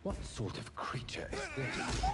What sort of creature is this?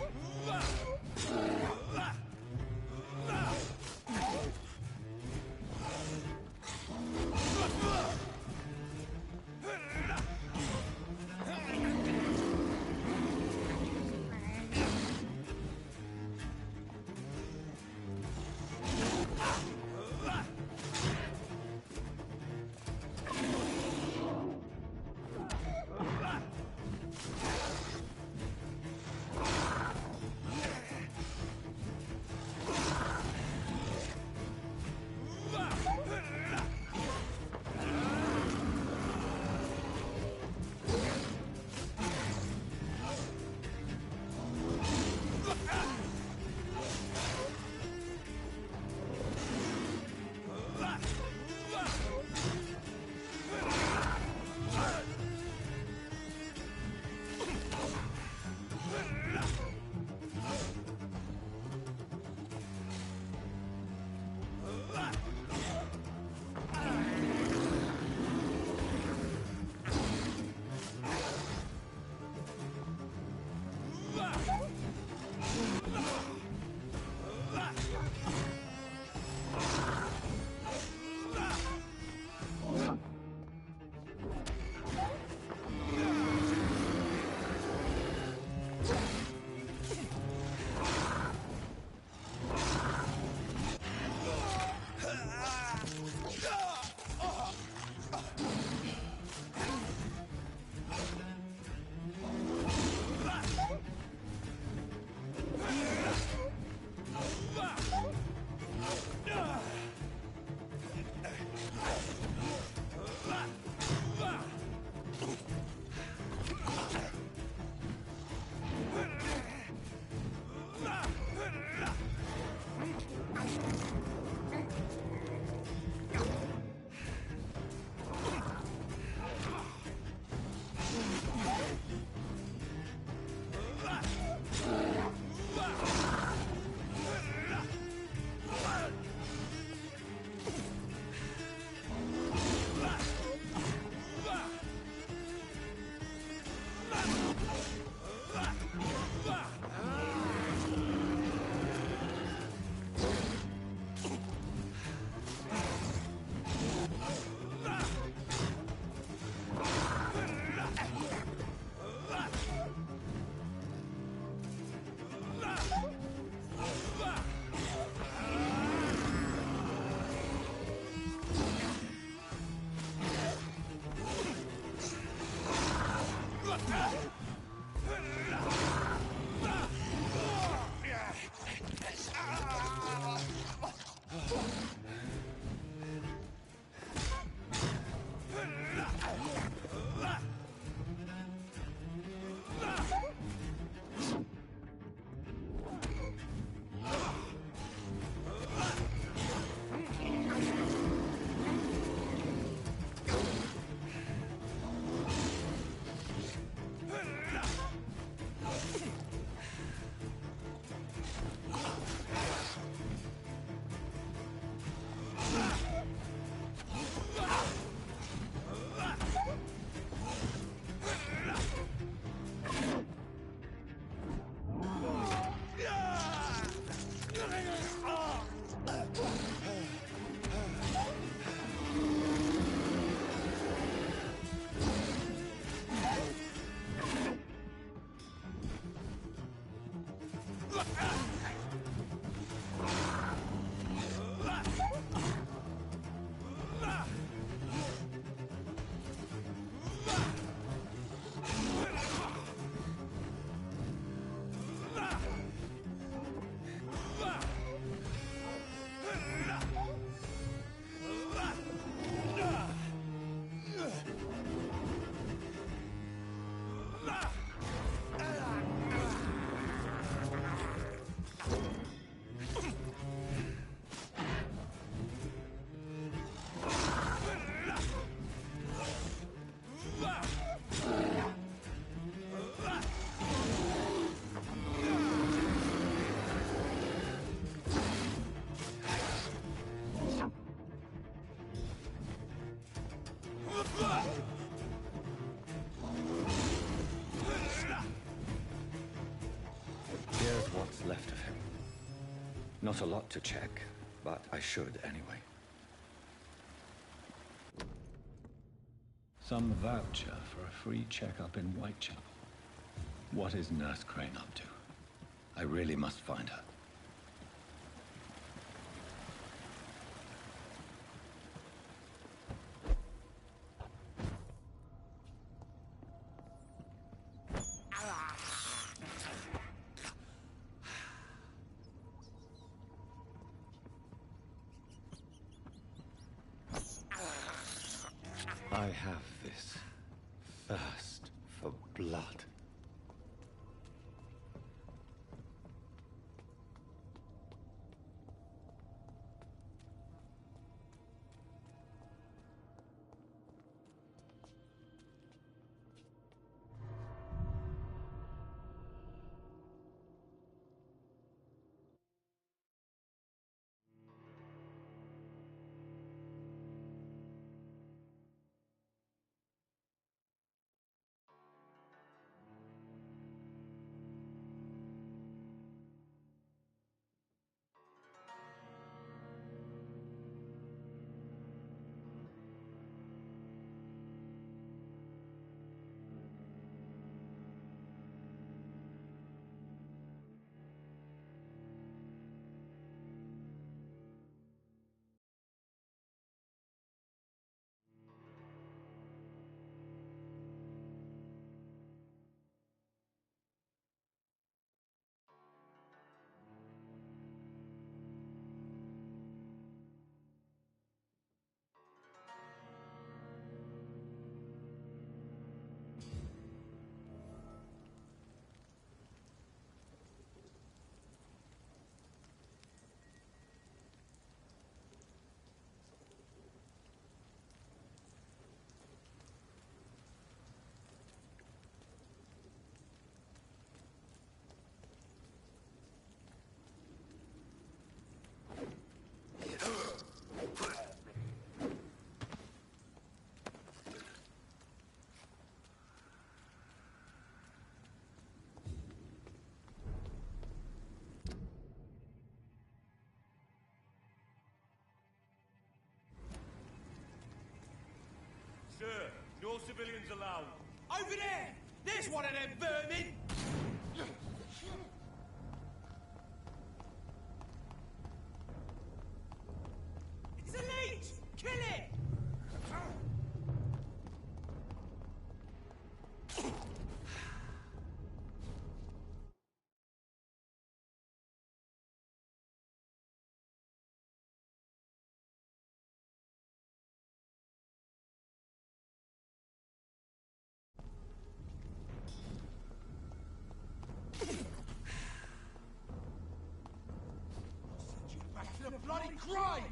Not a lot to check, but I should anyway. Some voucher for a free checkup in Whitechapel. What is Nurse Crane up to? I really must find her. I have this thirst for blood. Sir, no civilians allowed. Over there! There's one of them vermin! It's a leech! Kill it! Back to the bloody grave!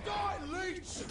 Die, leech!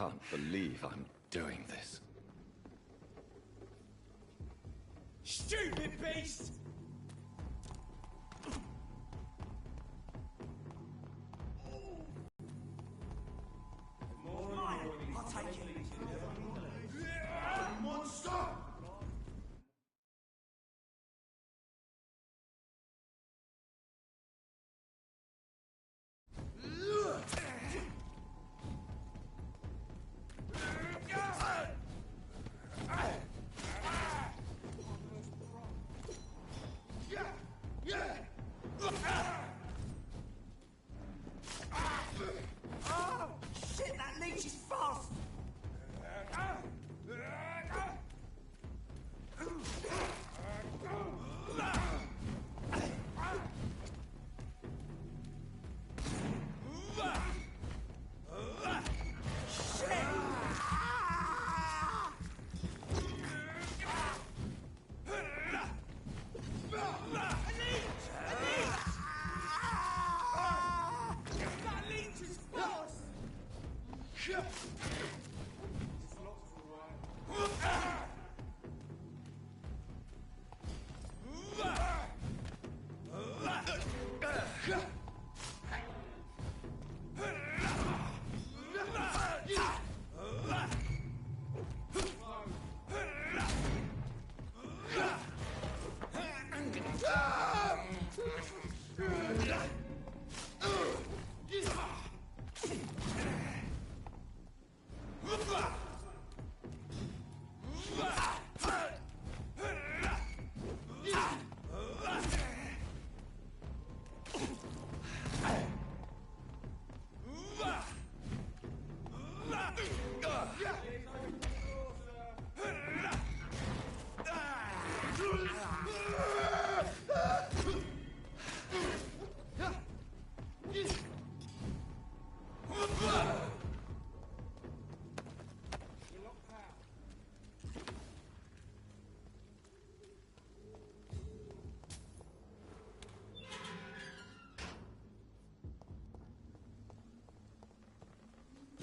can't believe I'm doing this. Stupid beast! I'll take it. Monster! Shit, that leech is fast!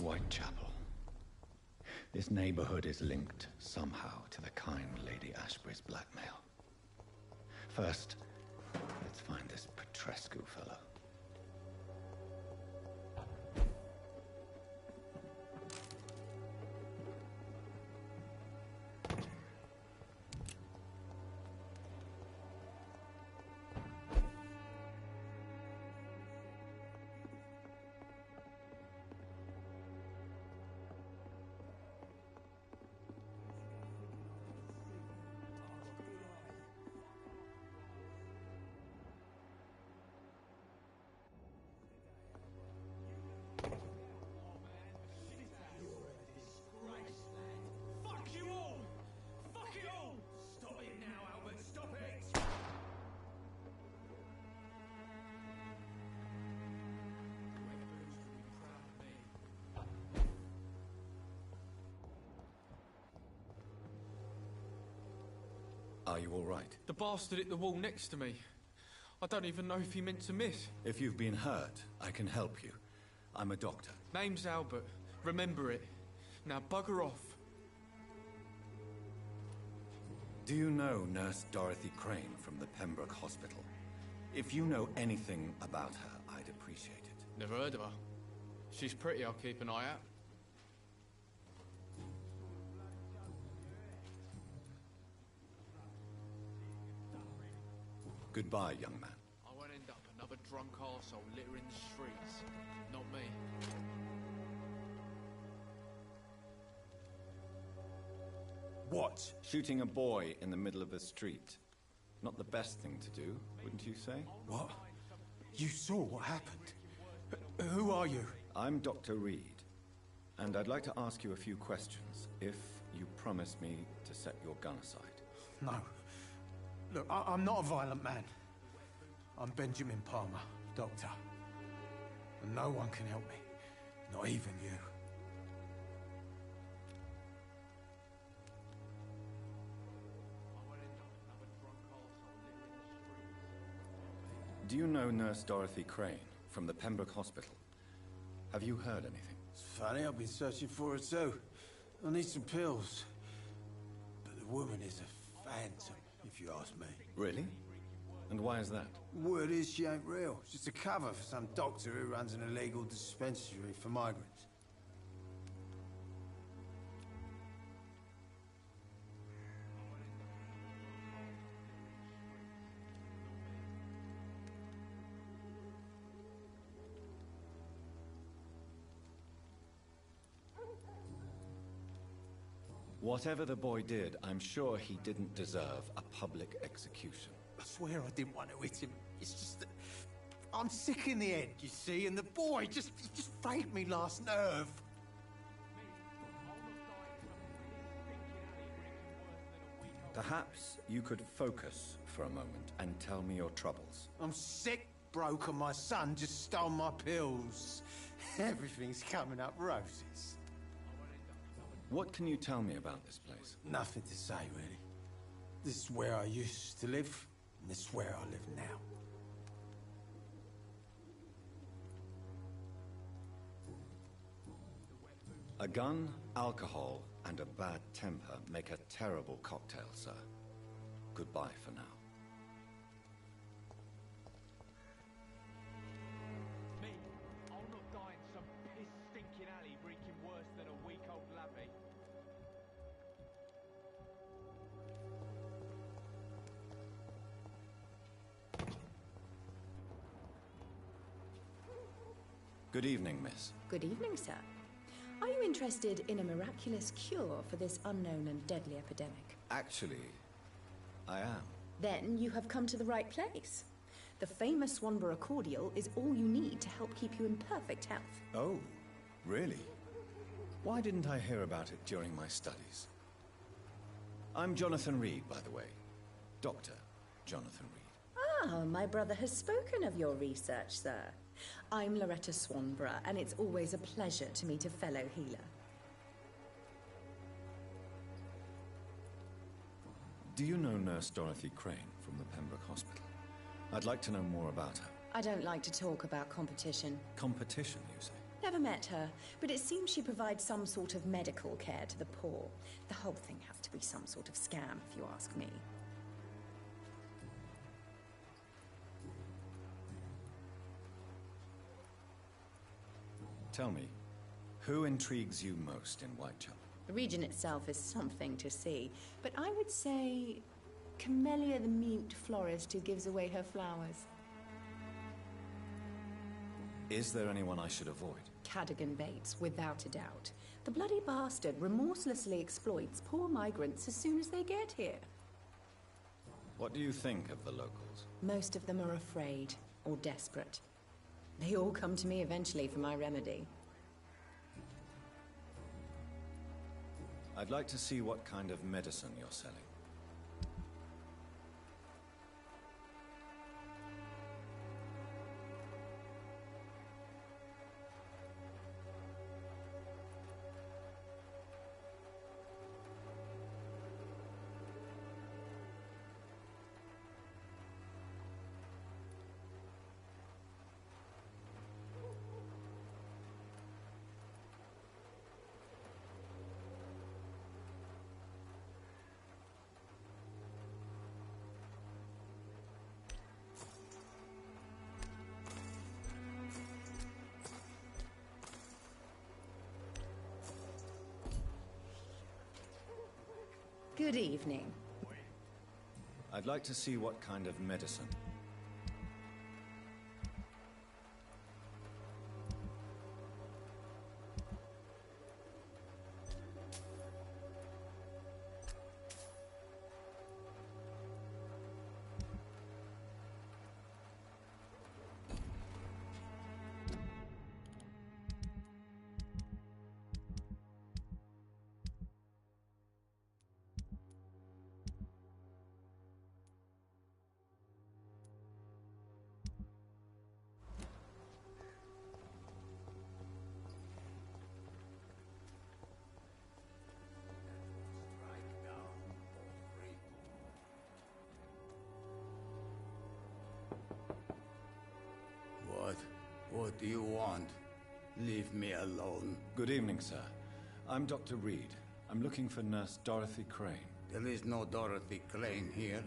Whitechapel. This neighborhood is linked somehow to the kind Lady Ashbury's blackmail. First, let's find this Petrescu fellow. Are you all right? The bastard hit the wall next to me. I don't even know if he meant to miss. If you've been hurt, I can help you. I'm a doctor. Name's Albert. Remember it. Now bugger off. Do you know Nurse Dorothy Crane from the Pembroke Hospital? If you know anything about her, I'd appreciate it. Never heard of her. She's pretty, I'll keep an eye out. Goodbye, young man. I won't end up another drunk arsehole littering the streets. Not me. What? Shooting a boy in the middle of a street. Not the best thing to do, wouldn't you say? What? You saw what happened? Who are you? I'm Dr. Reed, and I'd like to ask you a few questions, if you promise me to set your gun aside. No. Look, I'm not a violent man. I'm Benjamin Palmer, doctor. And no one can help me. Not even you. Do you know Nurse Dorothy Crane from the Pembroke Hospital? Have you heard anything? It's funny, I've been searching for her too. I need some pills. But the woman is a phantom, if you ask me. Really? And why is that? Word is she ain't real. It's just a cover for some doctor who runs an illegal dispensary for migrants. Whatever the boy did, I'm sure he didn't deserve a public execution. I swear I didn't want to hit him. It's just that I'm sick in the head, you see, and the boy he just frayed me last nerve. Perhaps you could focus for a moment and tell me your troubles. I'm sick, broke, and my son just stole my pills. Everything's coming up roses. What can you tell me about this place? Nothing to say, really. This is where I used to live, and this is where I live now. A gun, alcohol, and a bad temper make a terrible cocktail, sir. Goodbye for now. Me, I'll not die in some piss-stinking alley reeking worse than a week-old lavvy. Good evening, miss. Good evening, sir. Are you interested in a miraculous cure for this unknown and deadly epidemic? Actually, I am. Then you have come to the right place. The famous Swanborough cordial is all you need to help keep you in perfect health. Oh, really? Why didn't I hear about it during my studies? I'm Jonathan Reed, by the way. Dr. Jonathan Reed. Ah, my brother has spoken of your research, sir. I'm Loretta Swanborough, and it's always a pleasure to meet a fellow healer. Do you know Nurse Dorothy Crane from the Pembroke Hospital? I'd like to know more about her. I don't like to talk about competition. Competition, you say? Never met her, but it seems she provides some sort of medical care to the poor. The whole thing has to be some sort of scam, if you ask me. Tell me, who intrigues you most in Whitechapel? The region itself is something to see, but I would say Camellia the mute florist who gives away her flowers. Is there anyone I should avoid? Cadogan Bates, without a doubt. The bloody bastard remorselessly exploits poor migrants as soon as they get here. What do you think of the locals? Most of them are afraid or desperate. They all come to me eventually for my remedy. I'd like to see what kind of medicine you're selling. Good evening. I'd like to see what kind of medicine. What do you want? Leave me alone. Good evening, sir. I'm Dr. Reed. I'm looking for Nurse Dorothy Crane. There is no Dorothy Crane here.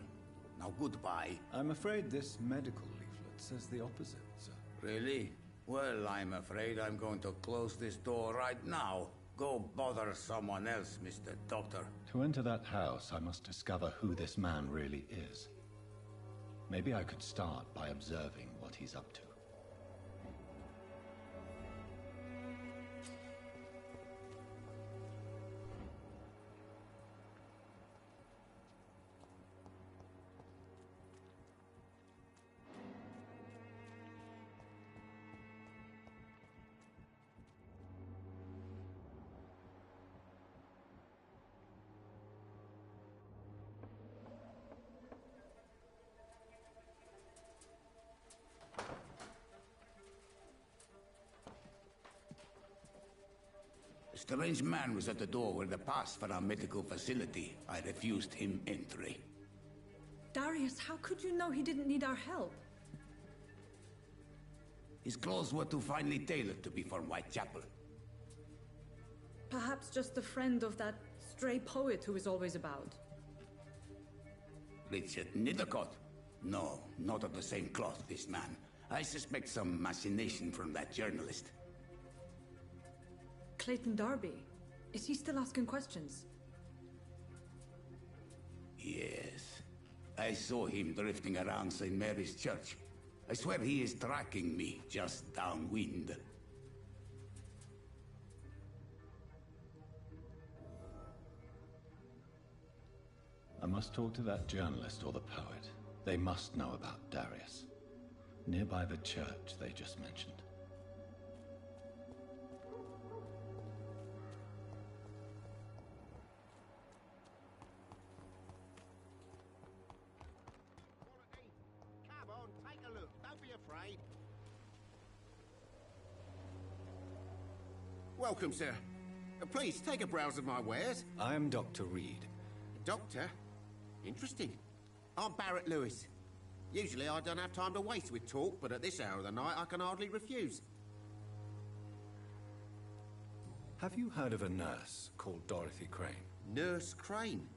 Now goodbye. I'm afraid this medical leaflet says the opposite, sir. Really? Well, I'm afraid I'm going to close this door right now. Go bother someone else, Mr. Doctor. To enter that house, I must discover who this man really is. Maybe I could start by observing what he's up to. A strange man was at the door with a pass for our medical facility. I refused him entry. Darius, how could you know he didn't need our help? His clothes were too finely tailored to be from Whitechapel. Perhaps just a friend of that stray poet who is always about. Richard Nithercott? No, not of the same cloth, this man. I suspect some machination from that journalist. Clayton Darby. Is he still asking questions? Yes. I saw him drifting around St. Mary's Church. I swear he is tracking me just downwind. I must talk to that journalist or the poet. They must know about Darius. Nearby the church they just mentioned. Come on, take a look. Don't be afraid. Welcome, sir. Please, take a browse of my wares. I am Dr. Reed. Doctor? Interesting. I'm Barrett Lewis. Usually I don't have time to waste with talk, but at this hour of the night I can hardly refuse. Have you heard of a nurse called Dorothy Crane? Nurse Crane?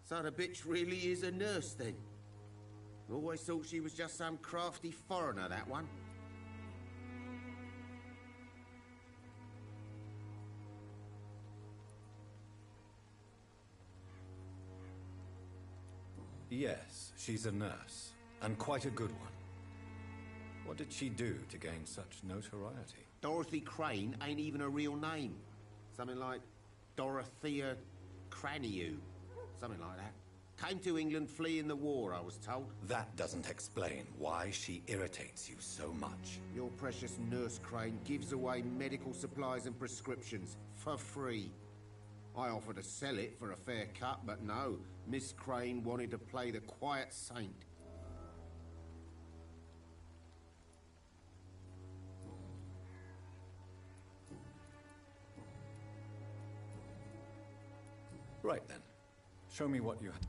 So the bitch really is a nurse, then? Always thought she was just some crafty foreigner, that one. Yes, she's a nurse, and quite a good one. What did she do to gain such notoriety? Dorothy Crane ain't even a real name. Something like Dorothea Craniu. Something like that. Came to England fleeing the war, I was told. That doesn't explain why she irritates you so much. Your precious Nurse Crane gives away medical supplies and prescriptions for free. I offered to sell it for a fair cut, but no. Miss Crane wanted to play the quiet saint. Right then. Show me what you have.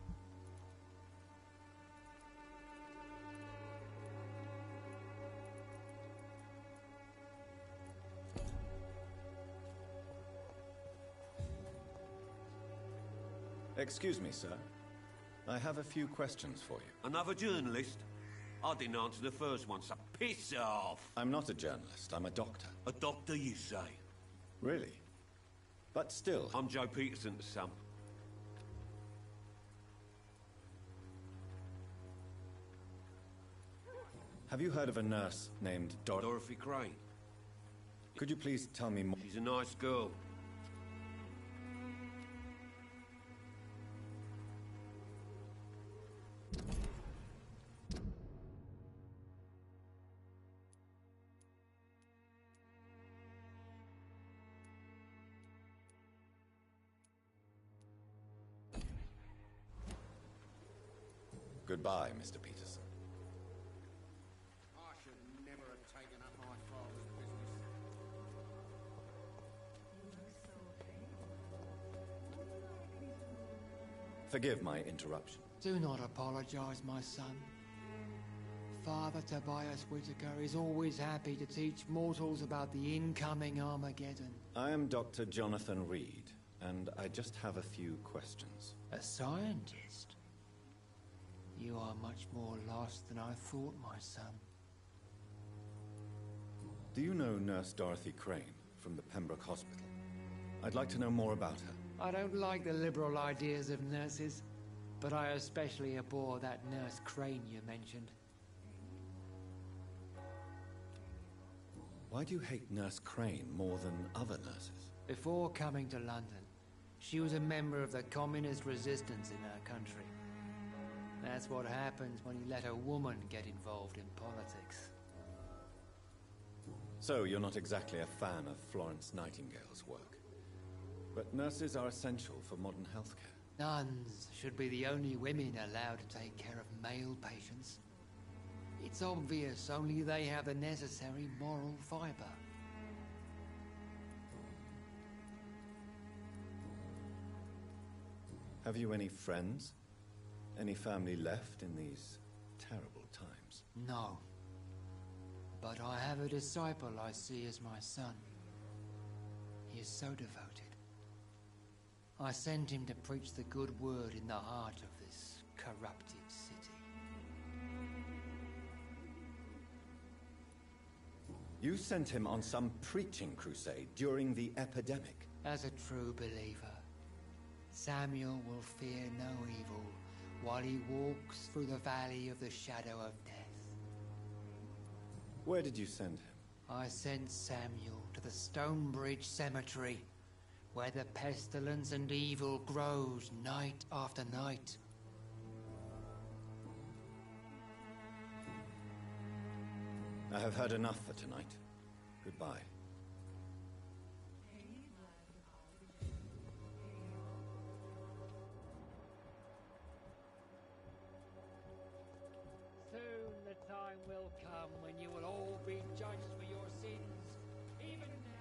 Excuse me, sir. I have a few questions for you. Another journalist? I didn't answer the first one, so piss off! I'm not a journalist, I'm a doctor. A doctor, you say? Really? But still... I'm Joe Peterson's son. Have you heard of a nurse named Dorothy Crane? Could you please tell me more? She's a nice girl. Goodbye, Mr. Peterson. I should never have taken up my father's business. Forgive my interruption. Do not apologize, my son. Father Tobias Whitaker is always happy to teach mortals about the incoming Armageddon. I am Dr. Jonathan Reed, and I just have a few questions. A scientist? You are much more lost than I thought, my son. Do you know Nurse Dorothy Crane from the Pembroke Hospital? I'd like to know more about her. I don't like the liberal ideas of nurses, but I especially abhor that Nurse Crane you mentioned. Why do you hate Nurse Crane more than other nurses? Before coming to London, she was a member of the communist resistance in her country. That's what happens when you let a woman get involved in politics. So, you're not exactly a fan of Florence Nightingale's work. But nurses are essential for modern healthcare. Nuns should be the only women allowed to take care of male patients. It's obvious only they have the necessary moral fiber. Have you any friends? Any family left in these terrible times? No. But I have a disciple I see as my son. He is so devoted. I sent him to preach the good word in the heart of this corrupted city. You sent him on some preaching crusade during the epidemic. As a true believer, Samuel will fear no evil while he walks through the valley of the shadow of death. Where did you send him? I sent Samuel to the Stonebridge Cemetery, where the pestilence and evil grows night after night. I have heard enough for tonight. Goodbye. Soon the time will come when you will all be judged for your sins, even now.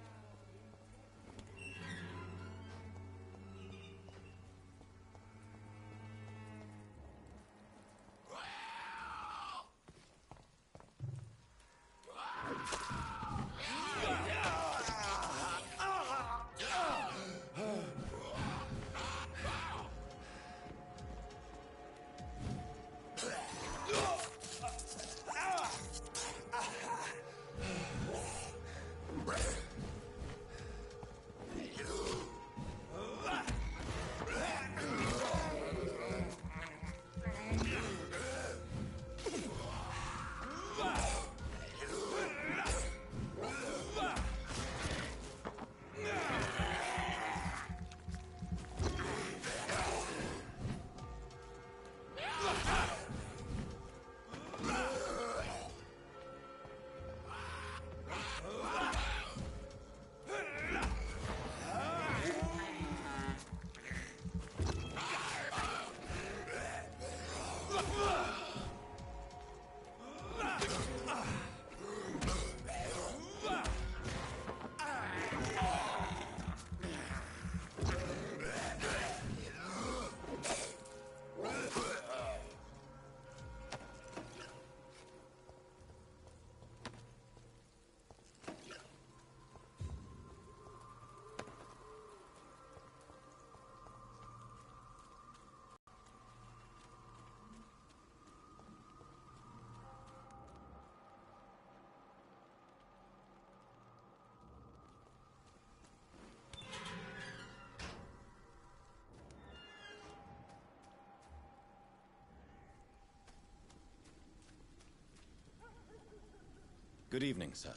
Good evening, sir.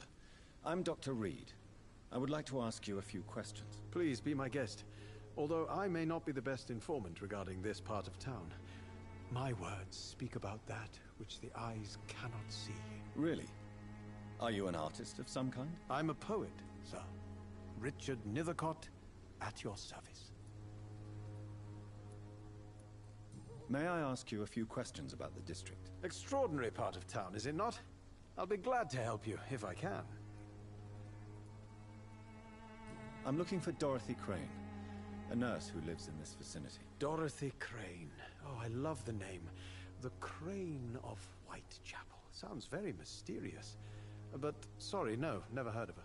I'm Dr. Reed. I would like to ask you a few questions. Please be my guest. Although I may not be the best informant regarding this part of town, my words speak about that which the eyes cannot see. Really? Are you an artist of some kind? I'm a poet, sir. Richard Nethercott, at your service. May I ask you a few questions about the district? Extraordinary part of town, is it not? I'll be glad to help you, if I can. I'm looking for Dorothy Crane, a nurse who lives in this vicinity. Dorothy Crane. Oh, I love the name. The Crane of Whitechapel. Sounds very mysterious. But sorry, no, never heard of her.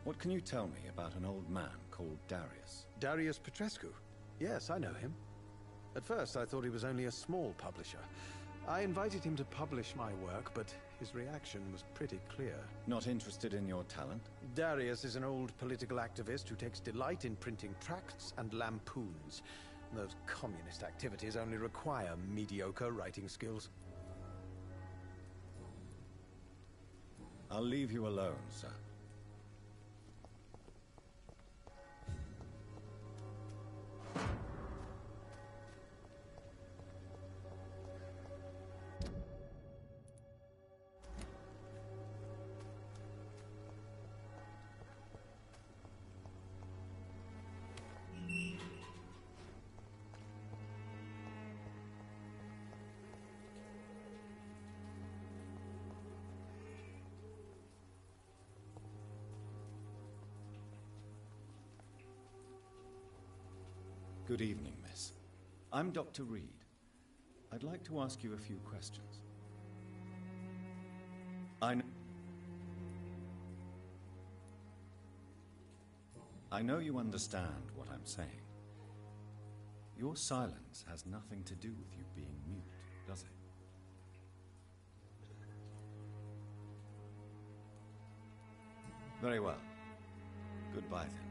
What can you tell me about an old man called Darius? Darius Petrescu? Yes, I know him. At first, I thought he was only a small publisher. I invited him to publish my work, but his reaction was pretty clear. Not interested in your talent? Darius is an old political activist who takes delight in printing tracts and lampoons. Those communist activities only require mediocre writing skills. I'll leave you alone, sir. Good evening, miss. I'm Dr. Reed. I'd like to ask you a few questions. I know you understand what I'm saying. Your silence has nothing to do with you being mute, does it? Very well. Goodbye, then.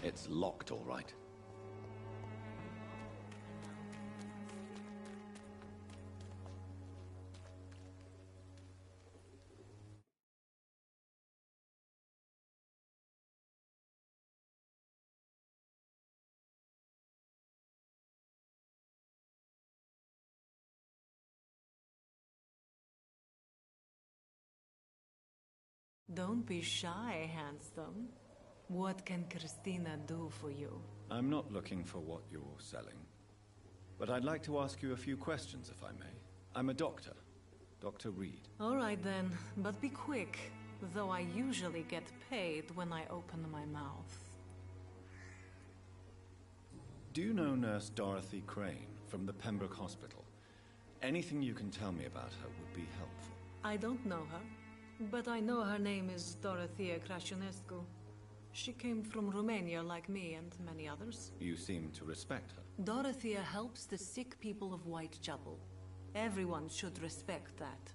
It's locked, all right. Don't be shy, handsome. What can Christina do for you? I'm not looking for what you're selling. But I'd like to ask you a few questions, if I may. I'm a doctor. Dr. Reed. All right then, but be quick. Though I usually get paid when I open my mouth. Do you know Nurse Dorothy Crane from the Pembroke Hospital? Anything you can tell me about her would be helpful. I don't know her, but I know her name is Dorothea Crăciunescu. She came from Romania like me and many others. You seem to respect her. Dorothea helps the sick people of Whitechapel. Everyone should respect that.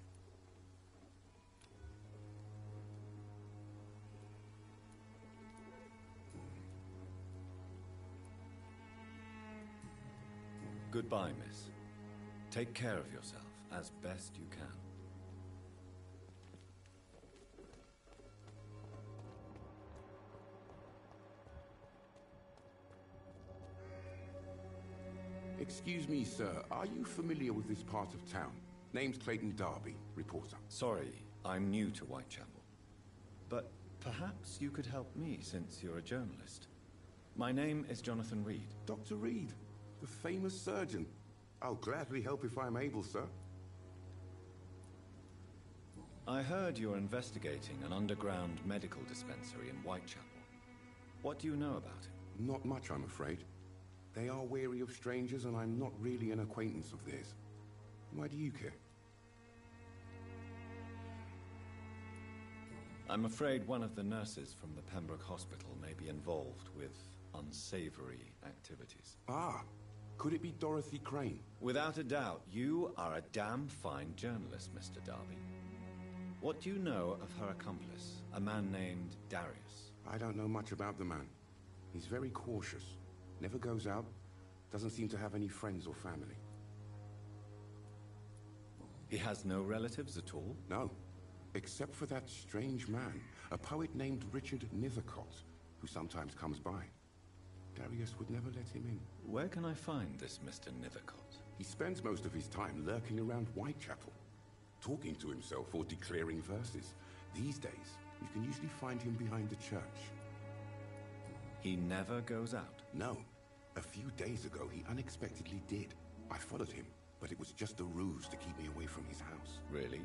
Goodbye, miss. Take care of yourself as best you can. Excuse me, sir. Are you familiar with this part of town? Name's Clayton Darby, reporter. Sorry, I'm new to Whitechapel. But perhaps you could help me since you're a journalist. My name is Jonathan Reed. Dr. Reed, the famous surgeon. I'll gladly help if I'm able, sir. I heard you're investigating an underground medical dispensary in Whitechapel. What do you know about it? Not much, I'm afraid. They are wary of strangers, and I'm not really an acquaintance of theirs. Why do you care? I'm afraid one of the nurses from the Pembroke Hospital may be involved with unsavory activities. Ah, could it be Dorothy Crane? Without a doubt, you are a damn fine journalist, Mr. Darby. What do you know of her accomplice, a man named Darius? I don't know much about the man. He's very cautious. Never goes out. Doesn't seem to have any friends or family. He has no relatives at all? No. except for that strange man, a poet named Richard Nithercott, who sometimes comes by. Darius would never let him in. Where can I find this Mr. Nithercott? He spends most of his time lurking around Whitechapel, talking to himself or declaring verses. These days, you can usually find him behind the church. He never goes out? No. A few days ago, he unexpectedly did. I followed him, but it was just a ruse to keep me away from his house. Really?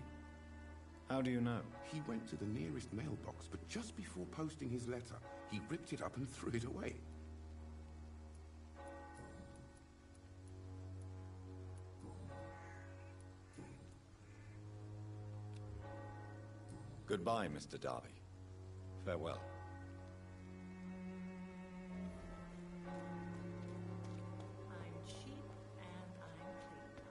How do you know? He went to the nearest mailbox, but just before posting his letter, he ripped it up and threw it away. Goodbye, Mr. Darby. Farewell. I'm cheap and I'm clean,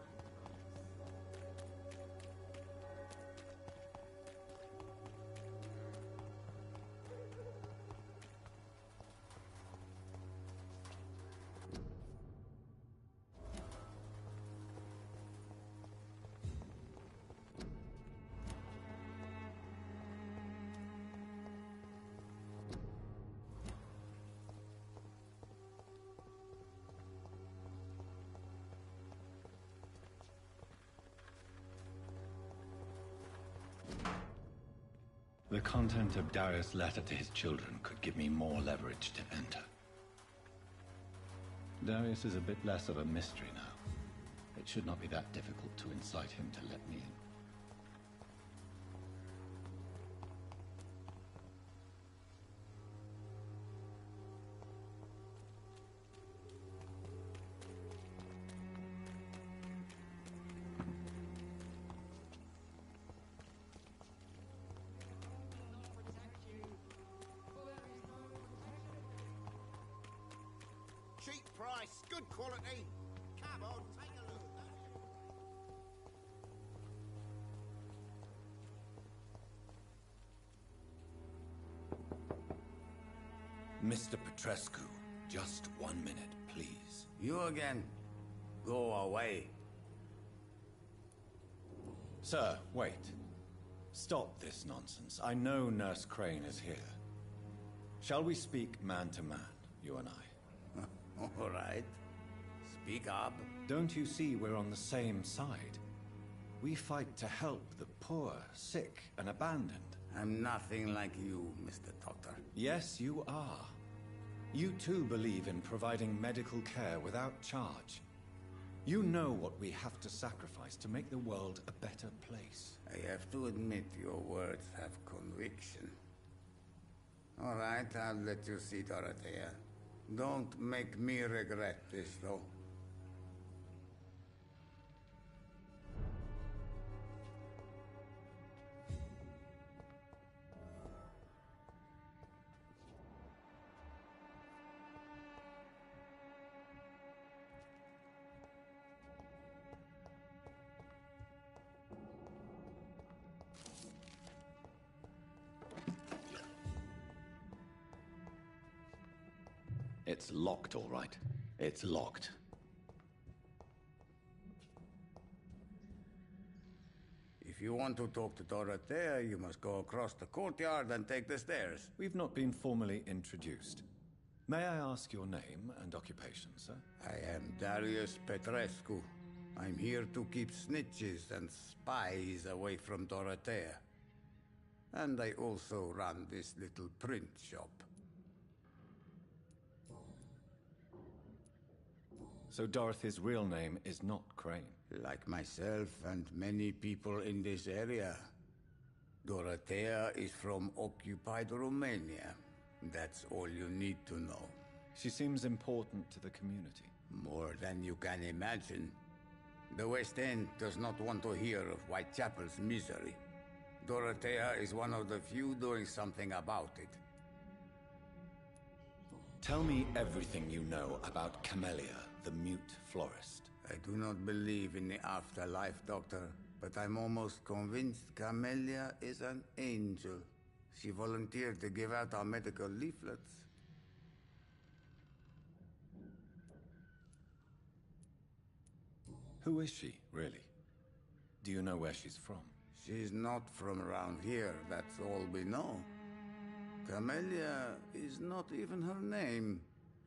The content of Darius' letter to his children could give me more leverage to enter. Darius is a bit less of a mystery now. It should not be that difficult to incite him to let me in. Cheap price, good quality. Come on, take a look at that. Mr. Petrescu, just 1 minute, please. You again? Go away. Sir, wait. Stop this nonsense. I know Nurse Crane is here. Shall we speak man to man, you and I? All right. Speak up. Don't you see we're on the same side? We fight to help the poor, sick, and abandoned. I'm nothing like you, Mr. Doctor. Yes, you are. You too believe in providing medical care without charge. You know what we have to sacrifice to make the world a better place. I have to admit your words have conviction. All right, I'll let you see Dorothea. Don't make me regret this, though. It's locked, all right. It's locked. If you want to talk to Dorothea, you must go across the courtyard and take the stairs. We've not been formally introduced. May I ask your name and occupation, sir? I am Darius Petrescu. I'm here to keep snitches and spies away from Dorothea. And I also run this little print shop. So Dorothy's real name is not Crane? Like myself and many people in this area. Dorothea is from occupied Romania. That's all you need to know. She seems important to the community. More than you can imagine. The West End does not want to hear of Whitechapel's misery. Dorothea is one of the few doing something about it. Tell me everything you know about Camellia, the mute florist. I do not believe in the afterlife, Doctor, but I'm almost convinced Camellia is an angel. She volunteered to give out our medical leaflets. Who is she, really? Do you know where she's from? She's not from around here, that's all we know. Camellia is not even her name.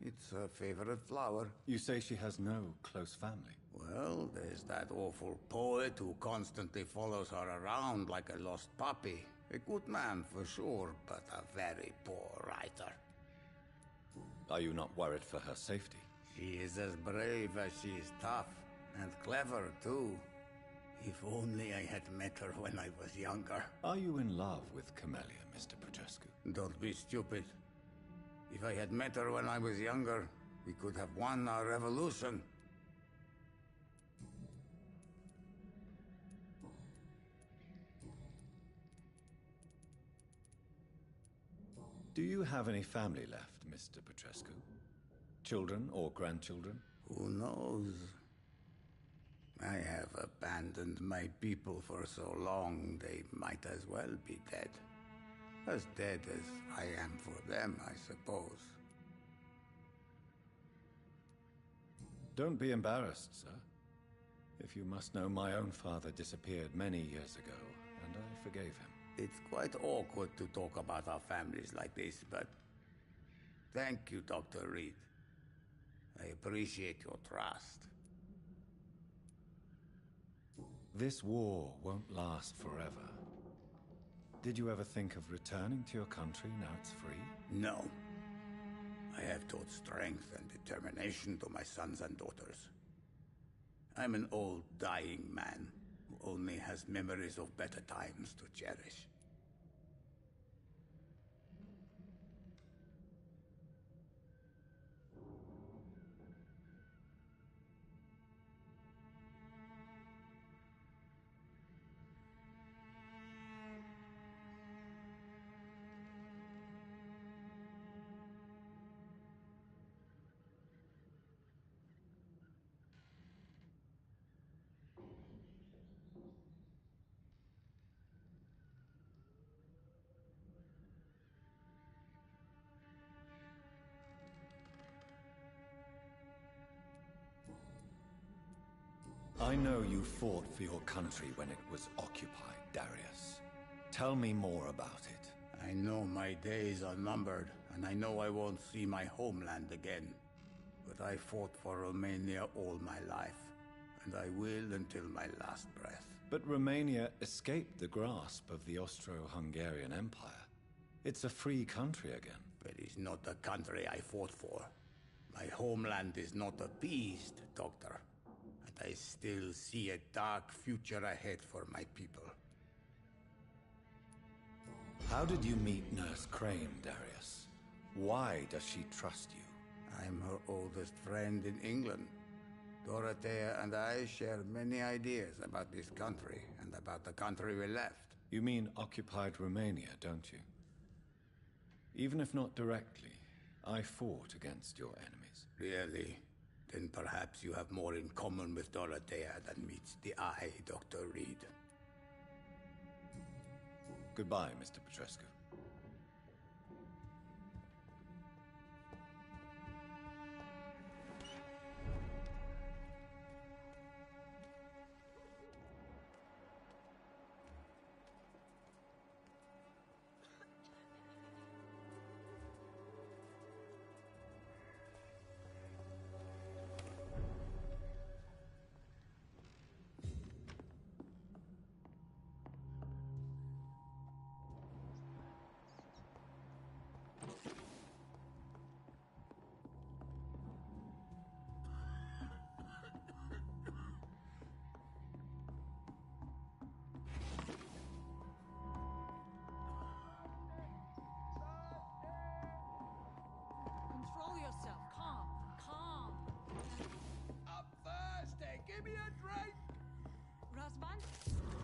It's her favorite flower. You say she has no close family? Well, there's that awful poet who constantly follows her around like a lost puppy. A good man for sure, but a very poor writer. Are you not worried for her safety? She is as brave as she is tough, and clever too. If only I had met her when I was younger. Are you in love with Camellia, Mr. Petrescu? Don't be stupid. If I had met her when I was younger, we could have won our revolution. Do you have any family left, Mr. Petrescu? Children or grandchildren? Who knows? I have abandoned my people for so long, they might as well be dead. As dead as I am for them, I suppose. Don't be embarrassed, sir. If you must know, my own father disappeared many years ago, and I forgave him. It's quite awkward to talk about our families like this, but thank you, Dr. Reed. I appreciate your trust. This war won't last forever. Did you ever think of returning to your country now it's free? No. I have taught strength and determination to my sons and daughters. I'm an old, dying man who only has memories of better times to cherish. I know you fought for your country when it was occupied, Darius. Tell me more about it. I know my days are numbered, and I know I won't see my homeland again. But I fought for Romania all my life, and I will until my last breath. But Romania escaped the grasp of the Austro-Hungarian Empire. It's a free country again. But it's not the country I fought for. My homeland is not appeased, Doctor. I still see a dark future ahead for my people. How did you meet Nurse Crane, Darius? Why does she trust you? I'm her oldest friend in England. Dorothea and I share many ideas about this country and about the country we left. You mean occupied Romania, don't you? Even if not directly, I fought against your enemies. Really? Then perhaps you have more in common with Dorothea than meets the eye, Dr. Reed. Goodbye, Mr. Petrescu. Control yourself. Calm. Calm. I'm thirsty. Give me a drink. Razvan,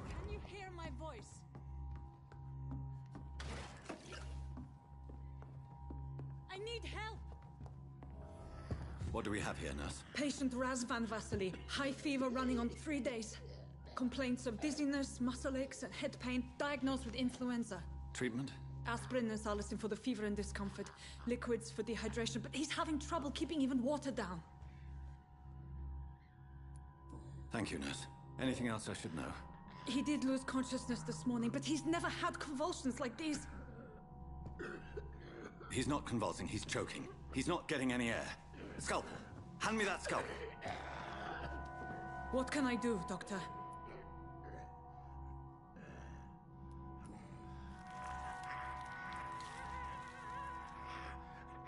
can you hear my voice? I need help. What do we have here, nurse? Patient Razvan Vasily. High fever running on 3 days. Complaints of dizziness, muscle aches, and head pain. Diagnosed with influenza. Treatment? Aspirin and salicin for the fever and discomfort. Liquids for dehydration, but he's having trouble keeping even water down. Thank you, nurse. Anything else I should know? He did lose consciousness this morning, but he's never had convulsions like these. He's not convulsing, he's choking. He's not getting any air. Scalpel! Hand me that scalpel! What can I do, Doctor?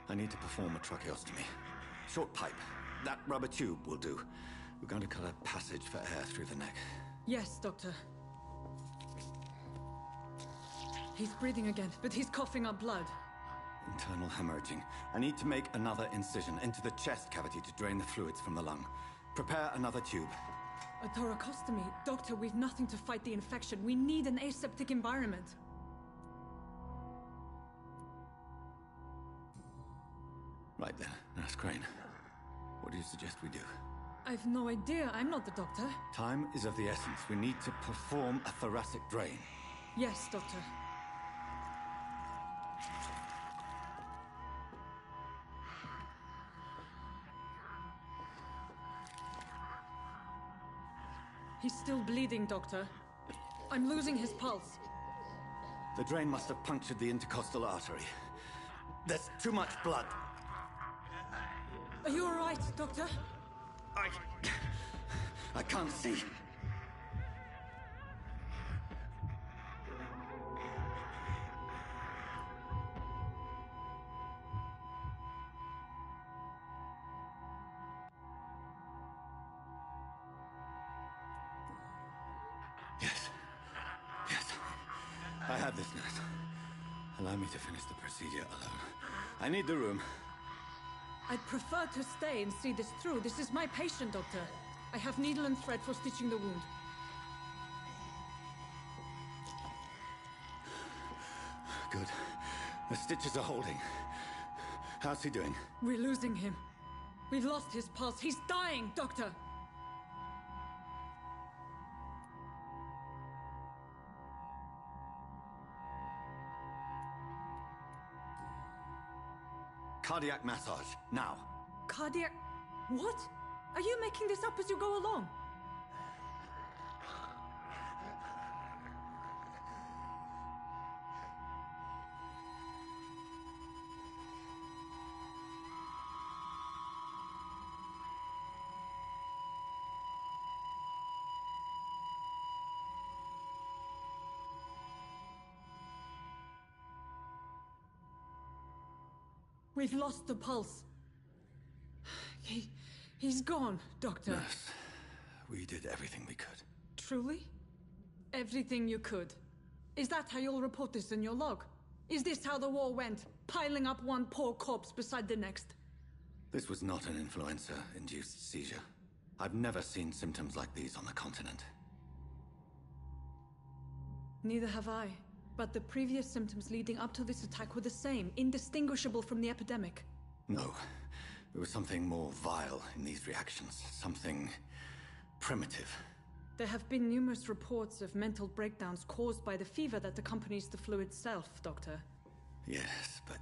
I need to perform a tracheostomy. Short pipe. That rubber tube will do. We're going to cut a passage for air through the neck. Yes, Doctor. He's breathing again, but he's coughing up blood. Internal hemorrhaging. I need to make another incision into the chest cavity to drain the fluids from the lung. Prepare another tube. A thoracostomy? Doctor, we've nothing to fight the infection. We need an aseptic environment. Right then, Nurse Crane. What do you suggest we do? I've no idea. I'm not the doctor. Time is of the essence. We need to perform a thoracic drain. Yes, Doctor. He's still bleeding, Doctor. I'm losing his pulse. The drain must have punctured the intercostal artery. There's too much blood. Are you all right, Doctor? I can't see. Yes. Yes. I have this, nurse. Allow me to finish the procedure alone. I need the room. I'd prefer to stay and see this through. This is my patient, Doctor. I have needle and thread for stitching the wound. Good. The stitches are holding. How's he doing? We're losing him. We've lost his pulse. He's dying, Doctor! Cardiac massage, now. Cardiac... What? Are you making this up as you go along? We've lost the pulse. He's gone, Doctor. Nurse, we did everything we could. Truly? Everything you could. Is that how you'll report this in your log? Is this how the war went? Piling up one poor corpse beside the next? This was not an influenza-induced seizure. I've never seen symptoms like these on the continent. Neither have I. But the previous symptoms leading up to this attack were the same, indistinguishable from the epidemic. No. There was something more vile in these reactions. Something primitive. There have been numerous reports of mental breakdowns caused by the fever that accompanies the flu itself, Doctor. Yes, but...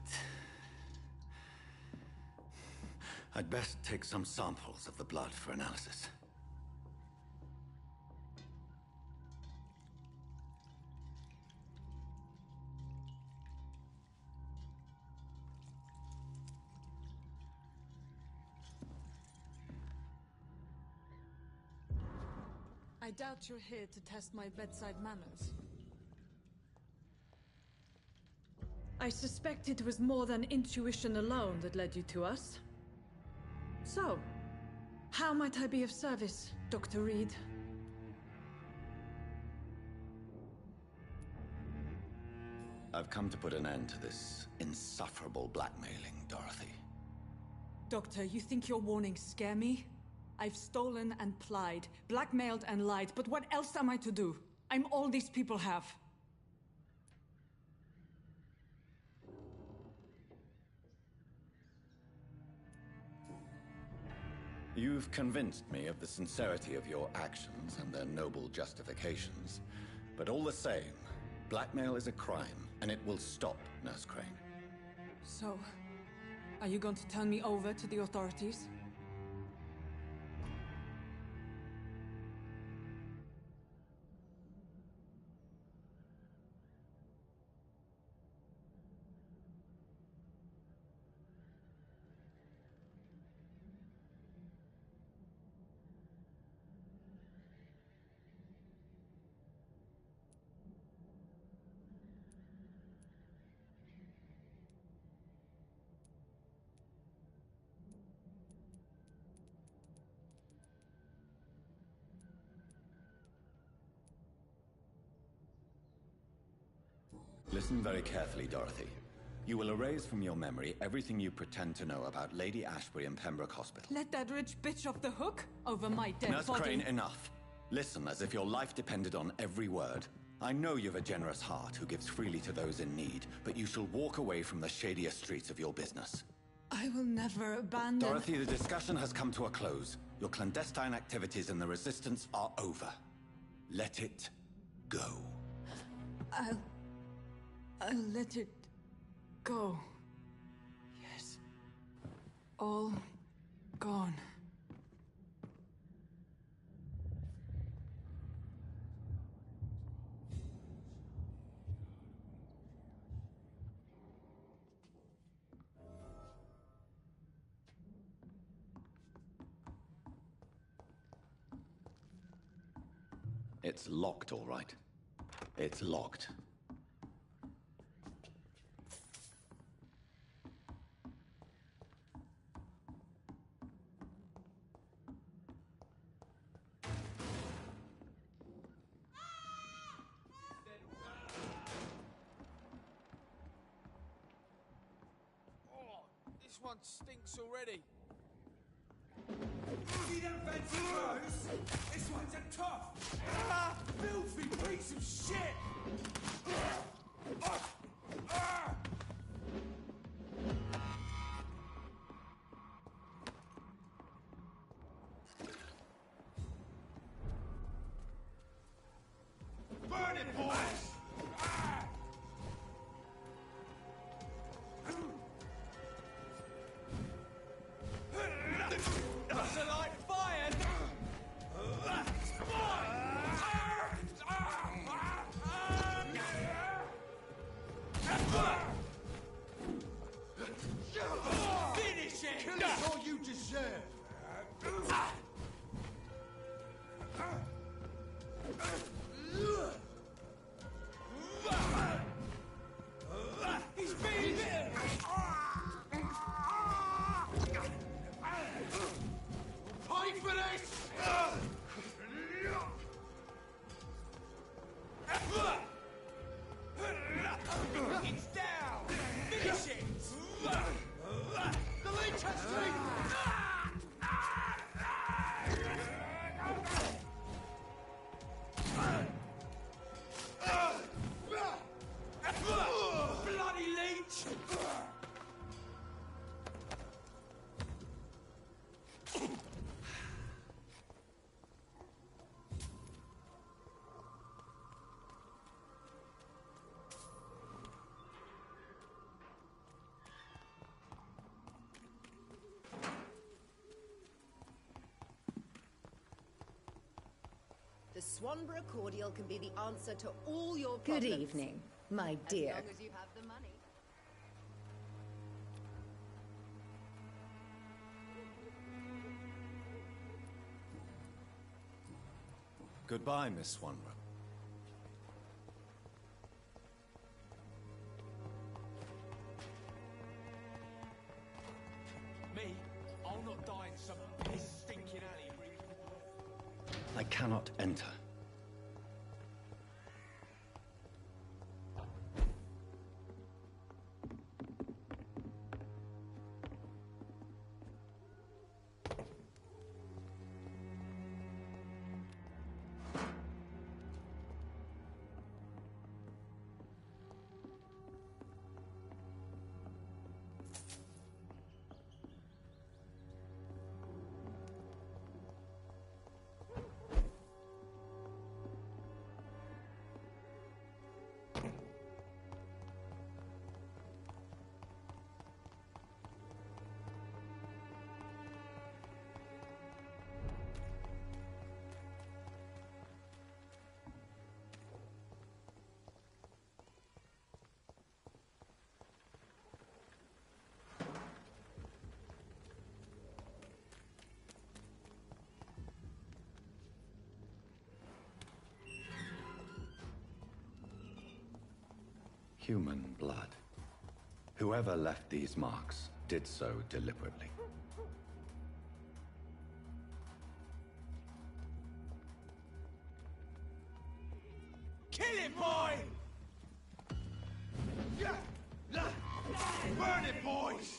I'd best take some samples of the blood for analysis. I doubt you're here to test my bedside manners. I suspect it was more than intuition alone that led you to us. So, how might I be of service, Dr. Reed? I've come to put an end to this insufferable blackmailing, Dorothy. Doctor, you think your warnings scare me? I've stolen and plied, blackmailed and lied, but what else am I to do? I'm all these people have. You've convinced me of the sincerity of your actions and their noble justifications. But all the same, blackmail is a crime, and it will stop, Nurse Crane. So, are you going to turn me over to the authorities? Listen very carefully, Dorothy. You will erase from your memory everything you pretend to know about Lady Ashbury and Pembroke Hospital. Let that rich bitch off the hook over my dead Nurse body. Crane, enough. Listen as if your life depended on every word. I know you've a generous heart who gives freely to those in need, but you shall walk away from the shadier streets of your business. I will never abandon... Dorothy, the discussion has come to a close. Your clandestine activities in the Resistance are over. Let it go. I'll let it go. Yes. All gone. It's locked, all right. It's locked. Oh, this one stinks already. See them fancy clothes? This one's a tough, filthy piece of shit! Burn it, boys! That's a light fired! Finish it! Kill us all you deserve! He's being bitten! Pay for this! It's down! Finish it! The leech has bloody leech! The Swanborough cordial can be the answer to all your Good problems. evening, my dear. As long as you have the money. Goodbye, Miss Swanborough. Me? I'll not die in some piss stinking alley. I cannot enter. Human blood. Whoever left these marks did so deliberately. Kill him, boy! Burn it, boys!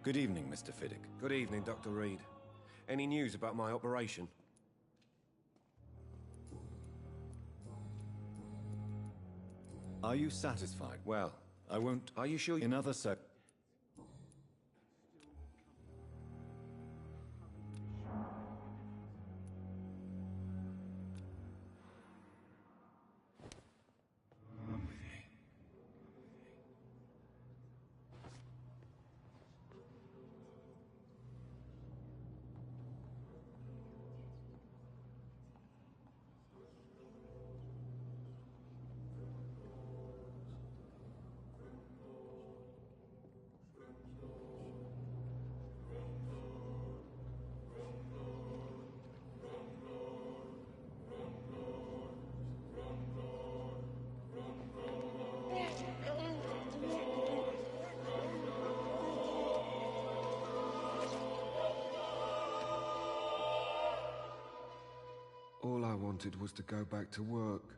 Good evening, Mr. Fiddick. Good evening, Dr. Reed. Any news about my operation? Are you satisfied? Well, I won't... Are you sure? In other cir... wanted was to go back to work,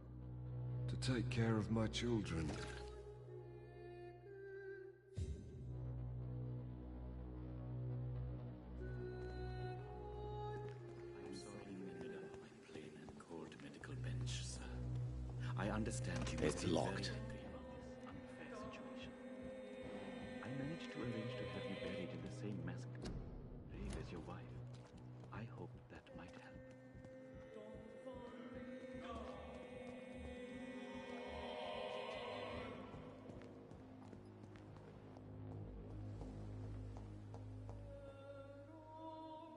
to take care of my children. I understand you. It's locked. Unfair situation. I managed to arrange to have you buried in the same mass grave as your wife. I hope that might help.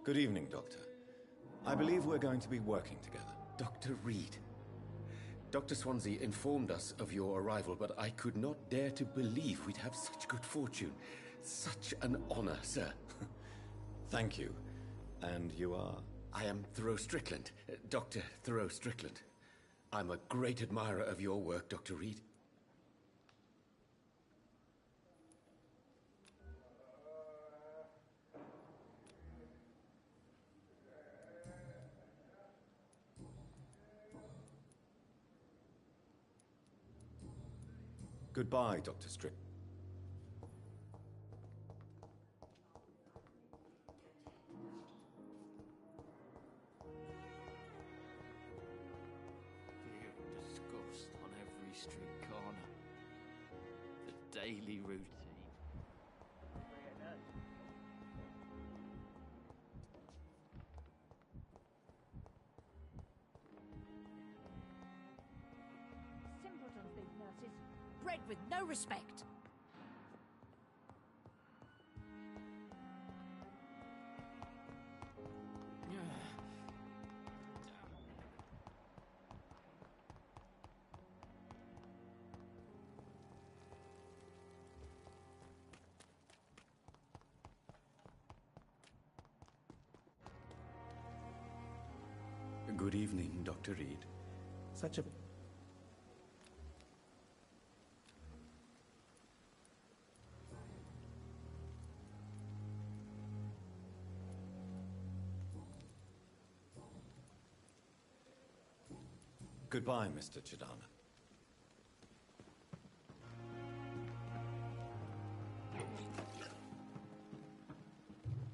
Good evening, Doctor. I believe we're going to be working together. Dr. Reed. Dr. Swansea informed us of your arrival, but I could not dare to believe we'd have such good fortune. Such an honor, sir. Thank you. And you are? I am Thoreau Strickland, Dr. Thoreau Strickland. I'm a great admirer of your work, Dr. Reed. Goodbye, Dr. Strick. Disgust on every street corner. The daily routine. Simpletons, these nurses. Bred with no respect. Good evening, Dr. Reed. Such a... Goodbye, Mr. Chidana.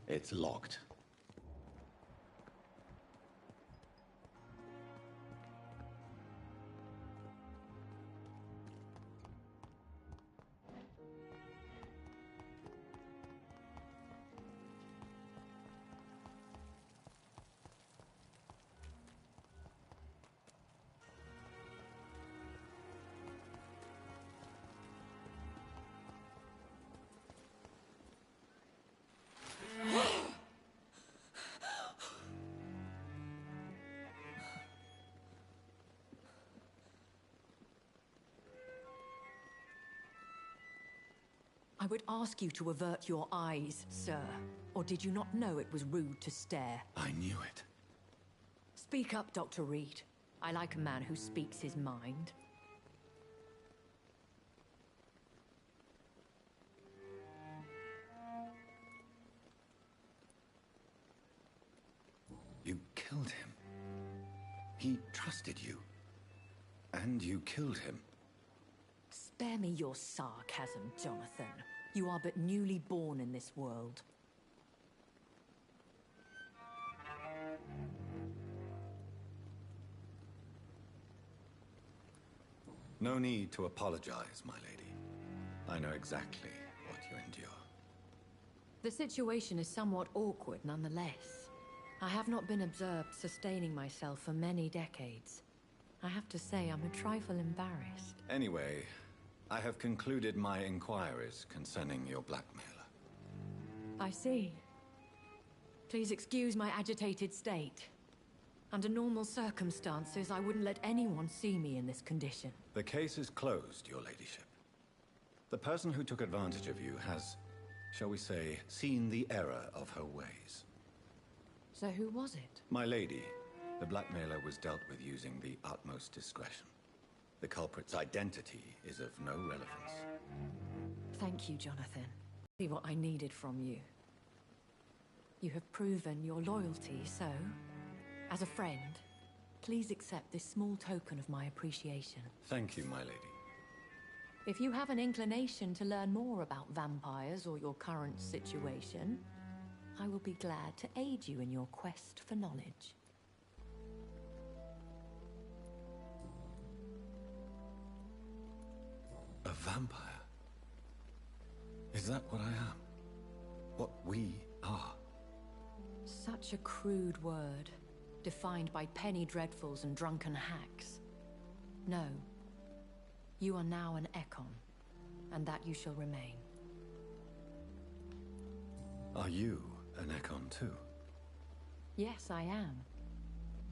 It's locked. I would ask you to avert your eyes, sir. Or did you not know it was rude to stare? I knew it. Speak up, Dr. Reed. I like a man who speaks his mind. You killed him. He trusted you. And you killed him. Spare me your sarcasm, Jonathan. You are but newly born in this world. No need to apologize, my lady. I know exactly what you endure. The situation is somewhat awkward nonetheless. I have not been observed sustaining myself for many decades. I have to say I'm a trifle embarrassed. Anyway, I have concluded my inquiries concerning your blackmailer. I see. Please excuse my agitated state. Under normal circumstances, I wouldn't let anyone see me in this condition. The case is closed, your ladyship. The person who took advantage of you has, shall we say, seen the error of her ways. So who was it? My lady, the blackmailer was dealt with using the utmost discretion. The culprit's identity is of no relevance. Thank you, Jonathan. See what I needed from you. You have proven your loyalty, so, as a friend, Please accept this small token of my appreciation. Thank you, my lady. If you have an inclination to learn more about vampires or your current situation, I will be glad to aid you in your quest for knowledge. A vampire? Is that what I am? What we are? Such a crude word, defined by penny dreadfuls and drunken hacks. No. You are now an Ekon, and that you shall remain. Are you an Ekon too? Yes, I am.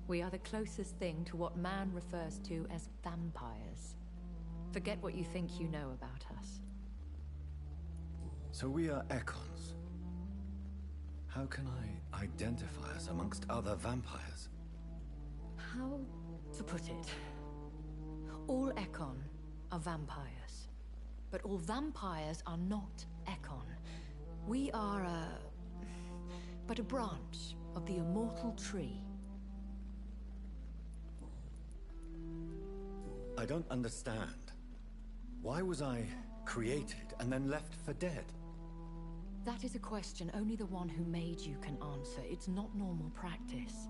We are the closest thing to what man refers to as vampires. Forget what you think you know about us. So we are Ekons. How can I identify us amongst other vampires? How to put it? All Ekon are vampires. But all vampires are not Ekon. We are but a branch of the immortal tree. I don't understand. Why was I created and then left for dead? That is a question only the one who made you can answer. It's not normal practice.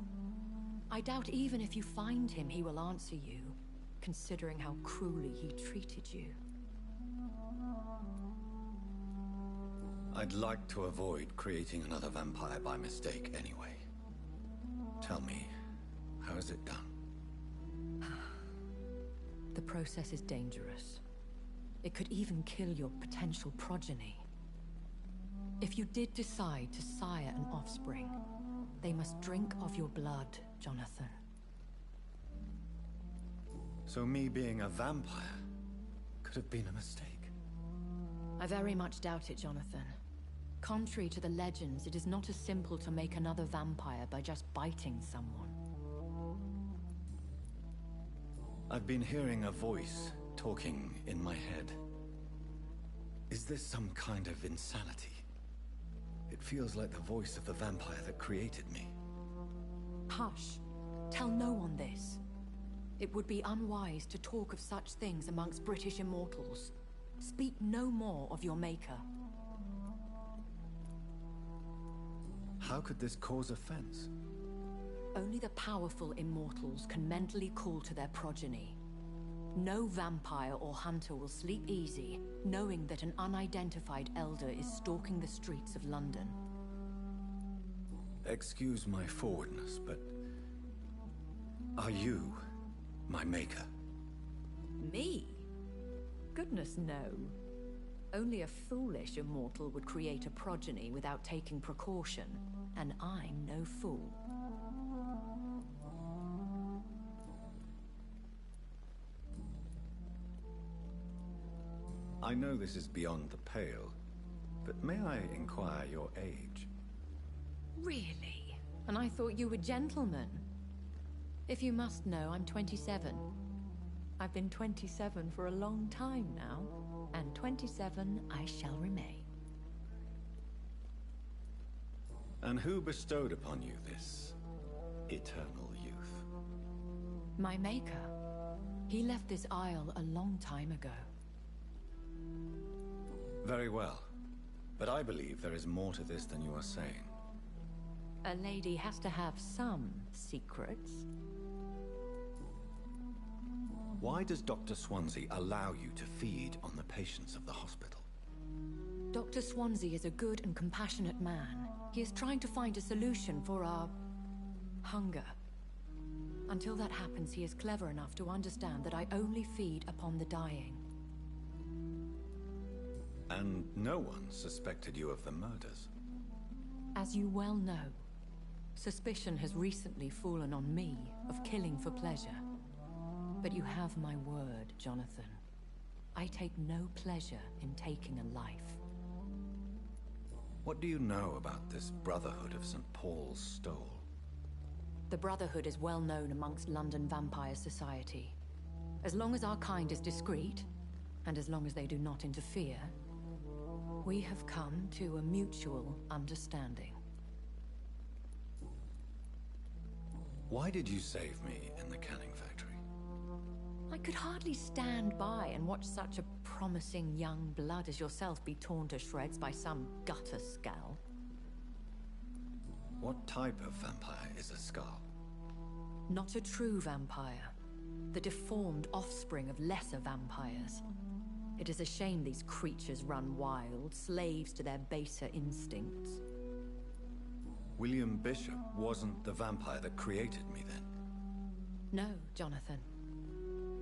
I doubt even if you find him, he will answer you, considering how cruelly he treated you. I'd like to avoid creating another vampire by mistake anyway. Tell me, how is it done? The process is dangerous. It could even kill your potential progeny. If you did decide to sire an offspring, they must drink of your blood, Jonathan. So me being a vampire could have been a mistake? I very much doubt it, Jonathan. Contrary to the legends, it is not as simple to make another vampire by just biting someone. I've been hearing a voice talking in my head. Is this some kind of insanity? It feels like the voice of the vampire that created me. Hush. Tell no one this. It would be unwise to talk of such things amongst British immortals. Speak no more of your maker. How could this cause offense? Only the powerful immortals can mentally call to their progeny. No vampire or hunter will sleep easy, knowing that an unidentified elder is stalking the streets of London. Excuse my forwardness, but... are you my maker? Me? Goodness, no. Only a foolish immortal would create a progeny without taking precaution, and I'm no fool. I know this is beyond the pale, but may I inquire your age? Really? And I thought you were gentlemen. If you must know, I'm 27. I've been 27 for a long time now, and 27 I shall remain. And who bestowed upon you this eternal youth? My maker. He left this isle a long time ago. Very well. But I believe there is more to this than you are saying. A lady has to have some secrets. Why does Dr. Swansea allow you to feed on the patients of the hospital? Dr. Swansea is a good and compassionate man. He is trying to find a solution for our... hunger. Until that happens, he is clever enough to understand that I only feed upon the dying. And no one suspected you of the murders? As you well know, suspicion has recently fallen on me of killing for pleasure. But you have my word, Jonathan. I take no pleasure in taking a life. What do you know about this Brotherhood of St. Paul's Stole? The Brotherhood is well known amongst London Vampire Society. As long as our kind is discreet, and as long as they do not interfere, we have come to a mutual understanding. Why did you save me in the canning factory? I could hardly stand by and watch such a promising young blood as yourself be torn to shreds by some gutter scowl. What type of vampire is a Scar? Not a true vampire. The deformed offspring of lesser vampires. It is a shame these creatures run wild, slaves to their baser instincts. William Bishop wasn't the vampire that created me then? No, Jonathan.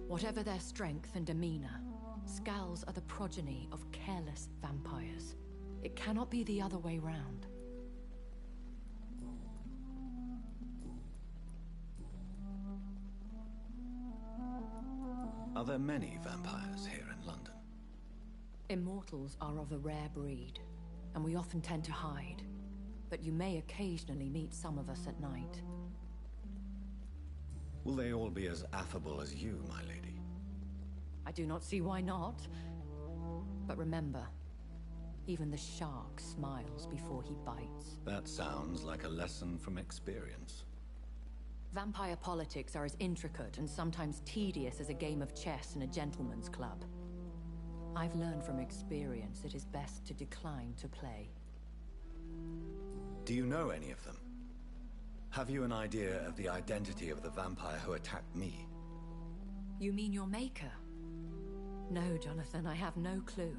Whatever their strength and demeanor, Scowls are the progeny of careless vampires. It cannot be the other way round. Are there many vampires here in London? Immortals are of a rare breed, and we often tend to hide. But you may occasionally meet some of us at night. Will they all be as affable as you, my lady? I do not see why not. But remember, even the shark smiles before he bites. That sounds like a lesson from experience. Vampire politics are as intricate and sometimes tedious as a game of chess in a gentleman's club. I've learned from experience it is best to decline to play. Do you know any of them? Have you an idea of the identity of the vampire who attacked me? You mean your maker? No, Jonathan, I have no clue.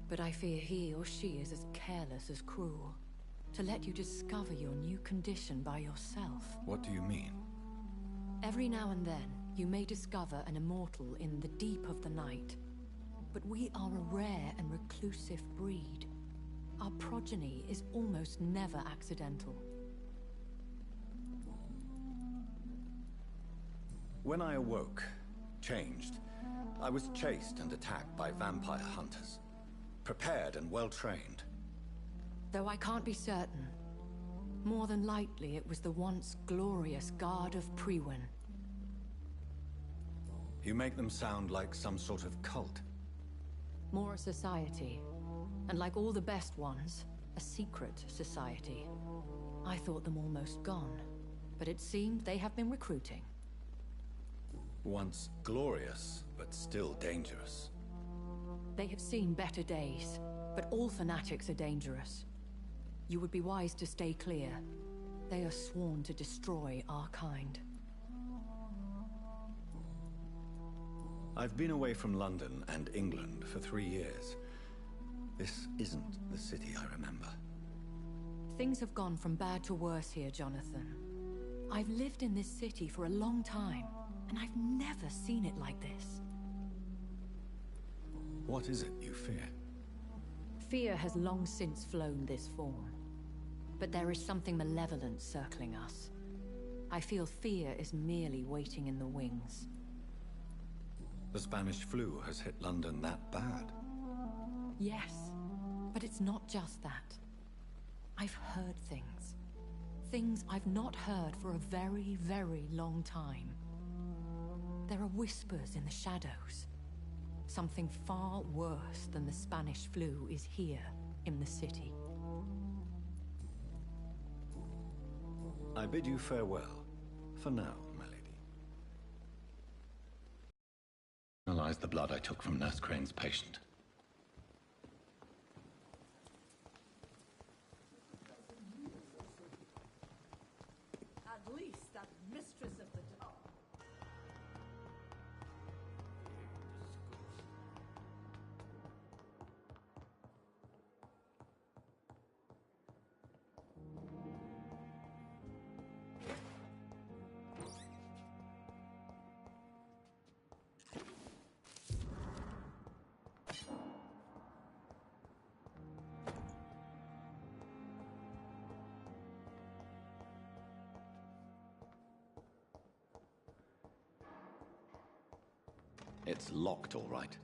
But I fear he or she is as careless as cruel. To let you discover your new condition by yourself. What do you mean? Every now and then, you may discover an immortal in the deep of the night. But we are a rare and reclusive breed. Our progeny is almost never accidental. When I awoke, changed, I was chased and attacked by vampire hunters. Prepared and well-trained. Though I can't be certain, more than likely it was the once glorious Guard of Priwen. You make them sound like some sort of cult. More a society. And like all the best ones, a secret society. I thought them almost gone, but it seemed they have been recruiting. Once glorious, but still dangerous. They have seen better days, but all fanatics are dangerous. You would be wise to stay clear. They are sworn to destroy our kind. I've been away from London and England for 3 years. This isn't the city I remember. Things have gone from bad to worse here, Jonathan. I've lived in this city for a long time, and I've never seen it like this. What is it you fear? Fear has long since flown this form. But there is something malevolent circling us. I feel fear is merely waiting in the wings. The Spanish flu has hit London that bad? Yes, but it's not just that. I've heard things. Things I've not heard for a very, very long time. There are whispers in the shadows. Something far worse than the Spanish flu is here in the city. I bid you farewell, for now, my lady. Analyze the blood I took from Nurse Crane's patient. At least that mistress of the dark. It's locked, all right.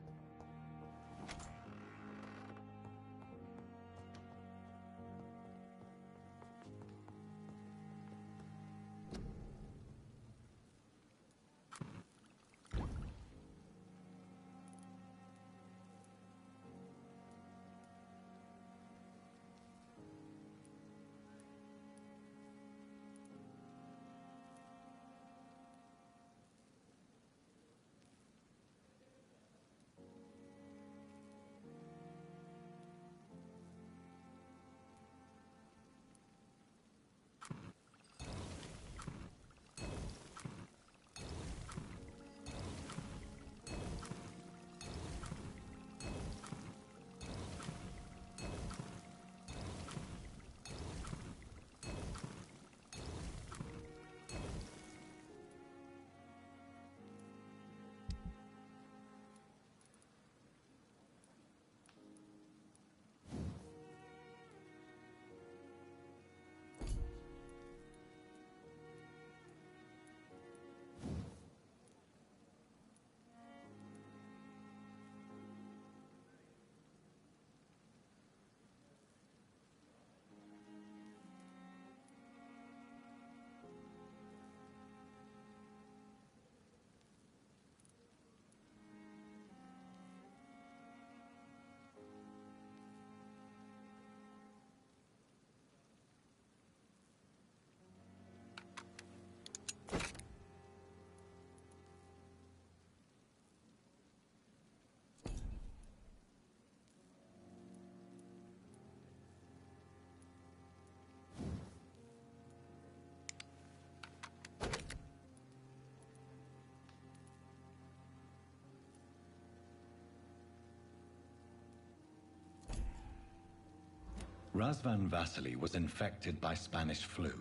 Razvan Vasily was infected by Spanish flu.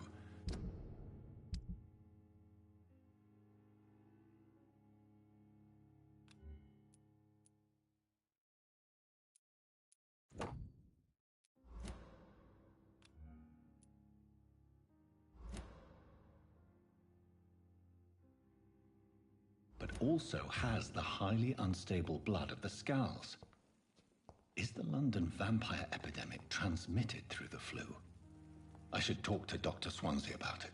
But also has the highly unstable blood of the Scowls. Is the London vampire epidemic transmitted through the flu? I should talk to Dr. Swansea about it.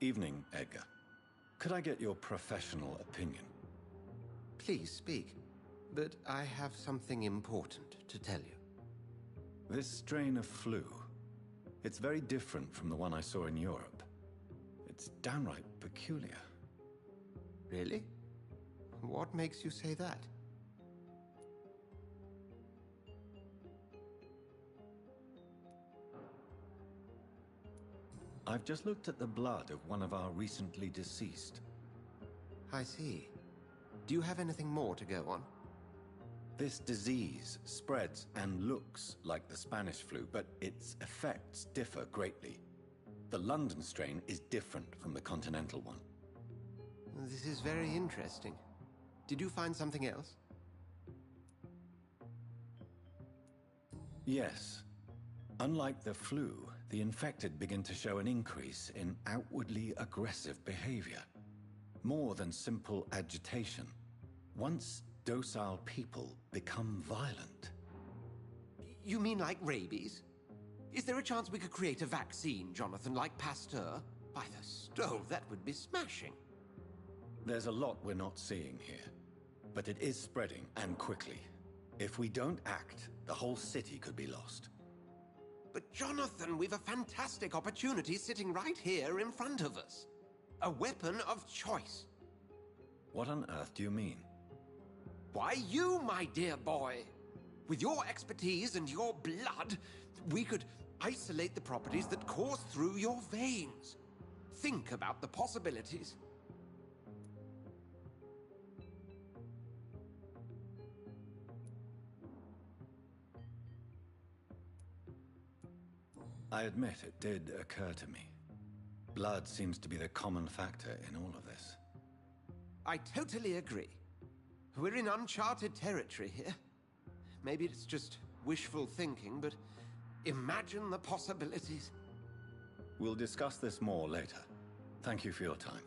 Evening, Edgar. Could I get your professional opinion? Please speak. But I have something important to tell you. This strain of flu, it's very different from the one I saw in Europe. It's downright peculiar. Really? What makes you say that? I've just looked at the blood of one of our recently deceased. I see. Do you have anything more to go on? This disease spreads and looks like the Spanish flu, but its effects differ greatly. The London strain is different from the continental one. This is very interesting. Did you find something else? Yes. Unlike the flu, the infected begin to show an increase in outwardly aggressive behavior. More than simple agitation. Once docile people become violent. You mean like rabies? Is there a chance we could create a vaccine, Jonathan, like Pasteur? By the stove, that would be smashing. There's a lot we're not seeing here. But it is spreading, and quickly. If we don't act, the whole city could be lost. But Jonathan, we've a fantastic opportunity sitting right here in front of us. A weapon of choice. What on earth do you mean? Why, you, my dear boy. With your expertise and your blood, we could isolate the properties that course through your veins. Think about the possibilities. I admit it did occur to me. Blood seems to be the common factor in all of this. I totally agree. We're in uncharted territory here. Maybe it's just wishful thinking, but imagine the possibilities. We'll discuss this more later. Thank you for your time.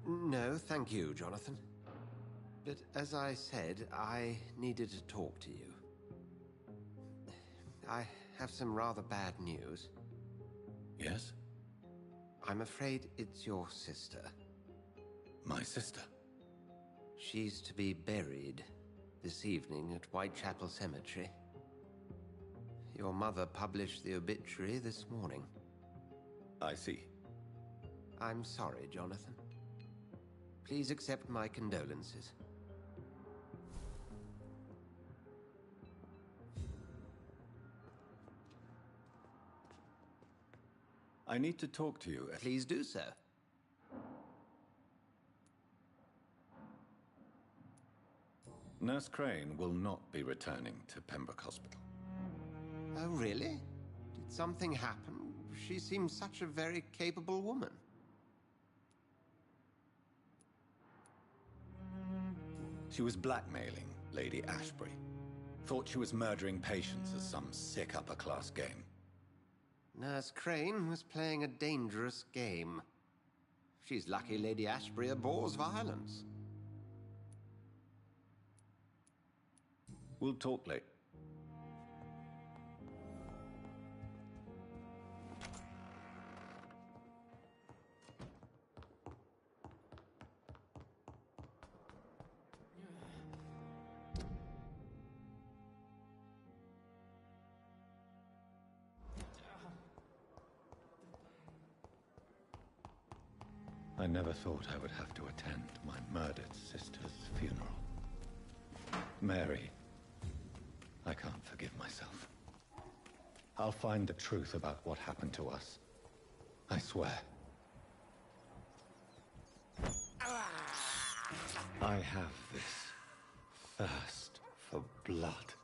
No, thank you, Jonathan. But as I said, I needed to talk to you. I have some rather bad news. Yes? I'm afraid it's your sister. My sister? She's to be buried this evening at Whitechapel Cemetery. Your mother published the obituary this morning. I see. I'm sorry, Jonathan. Please accept my condolences. I need to talk to you. Please do so. Nurse Crane will not be returning to Pembroke Hospital. Oh, really? Did something happen? She seems such a very capable woman. She was blackmailing Lady Ashbury. Thought she was murdering patients as some sick upper-class game. Nurse Crane was playing a dangerous game. She's lucky Lady Ashbury abhors violence. We'll talk later. I never thought I would have to attend my murdered sister's funeral. Mary, I can't forgive myself. I'll find the truth about what happened to us. I swear. I have this thirst for blood.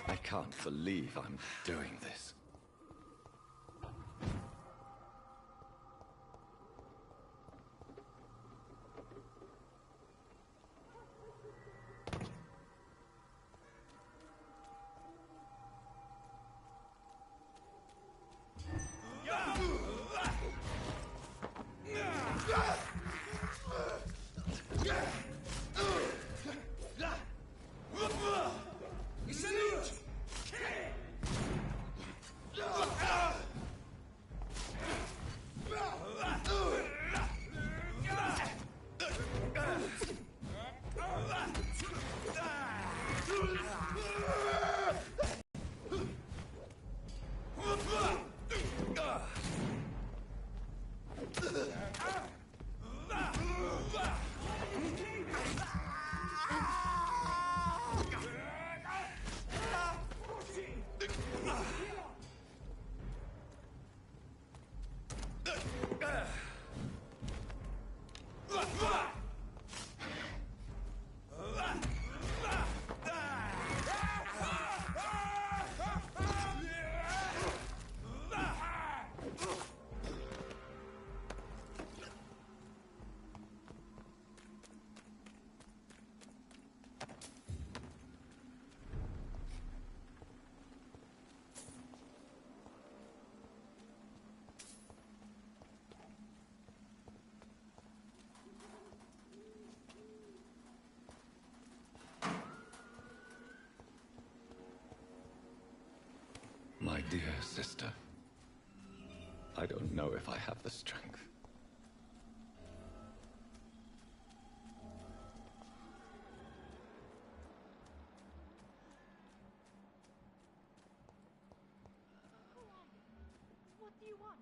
I can't believe I'm doing this. Dear sister, I don't know if I have the strength. What do you want?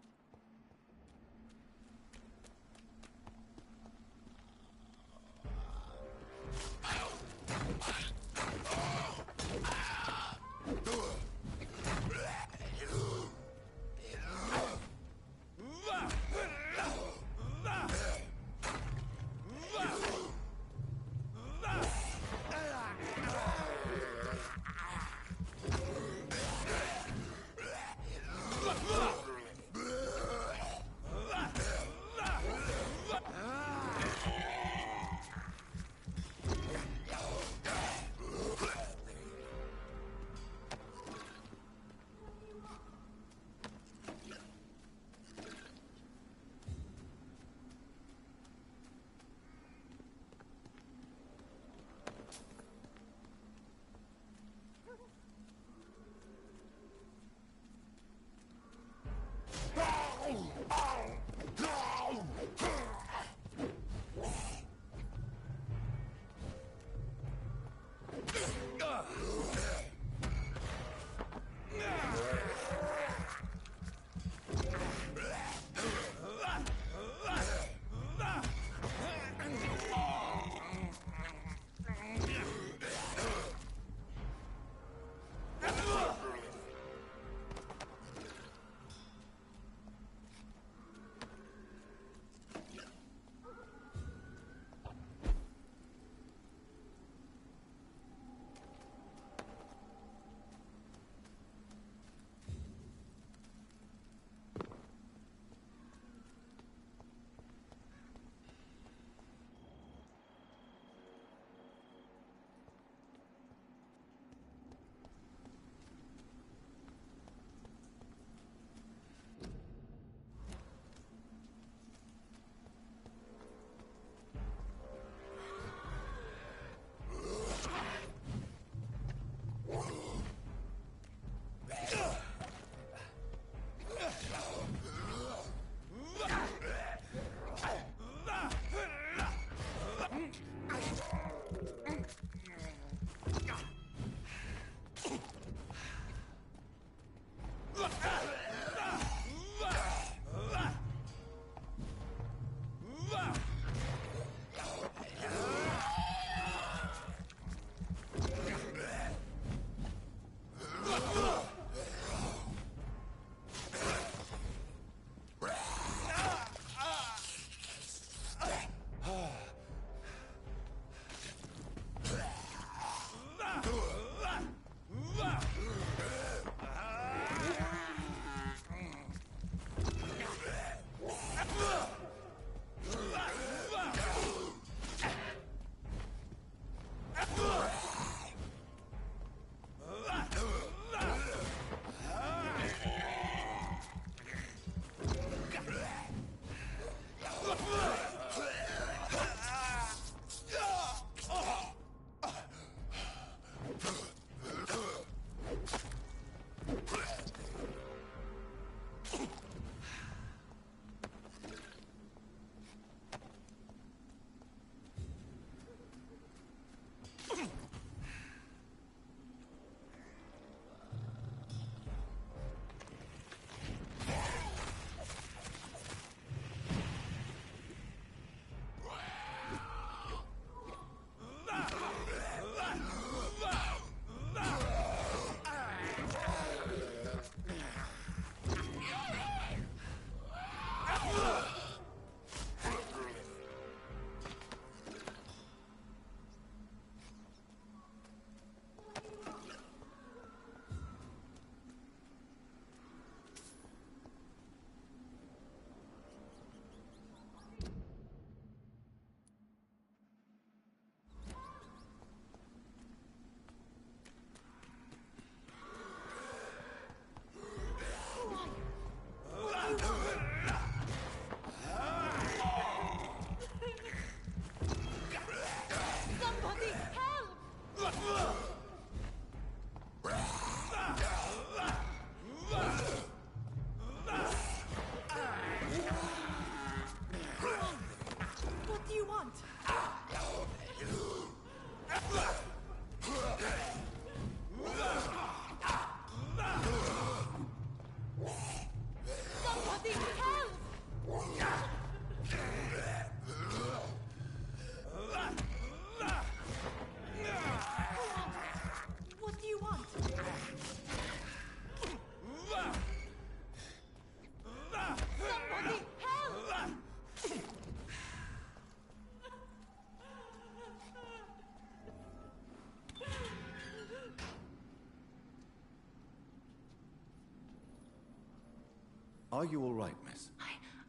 Are you all right, miss?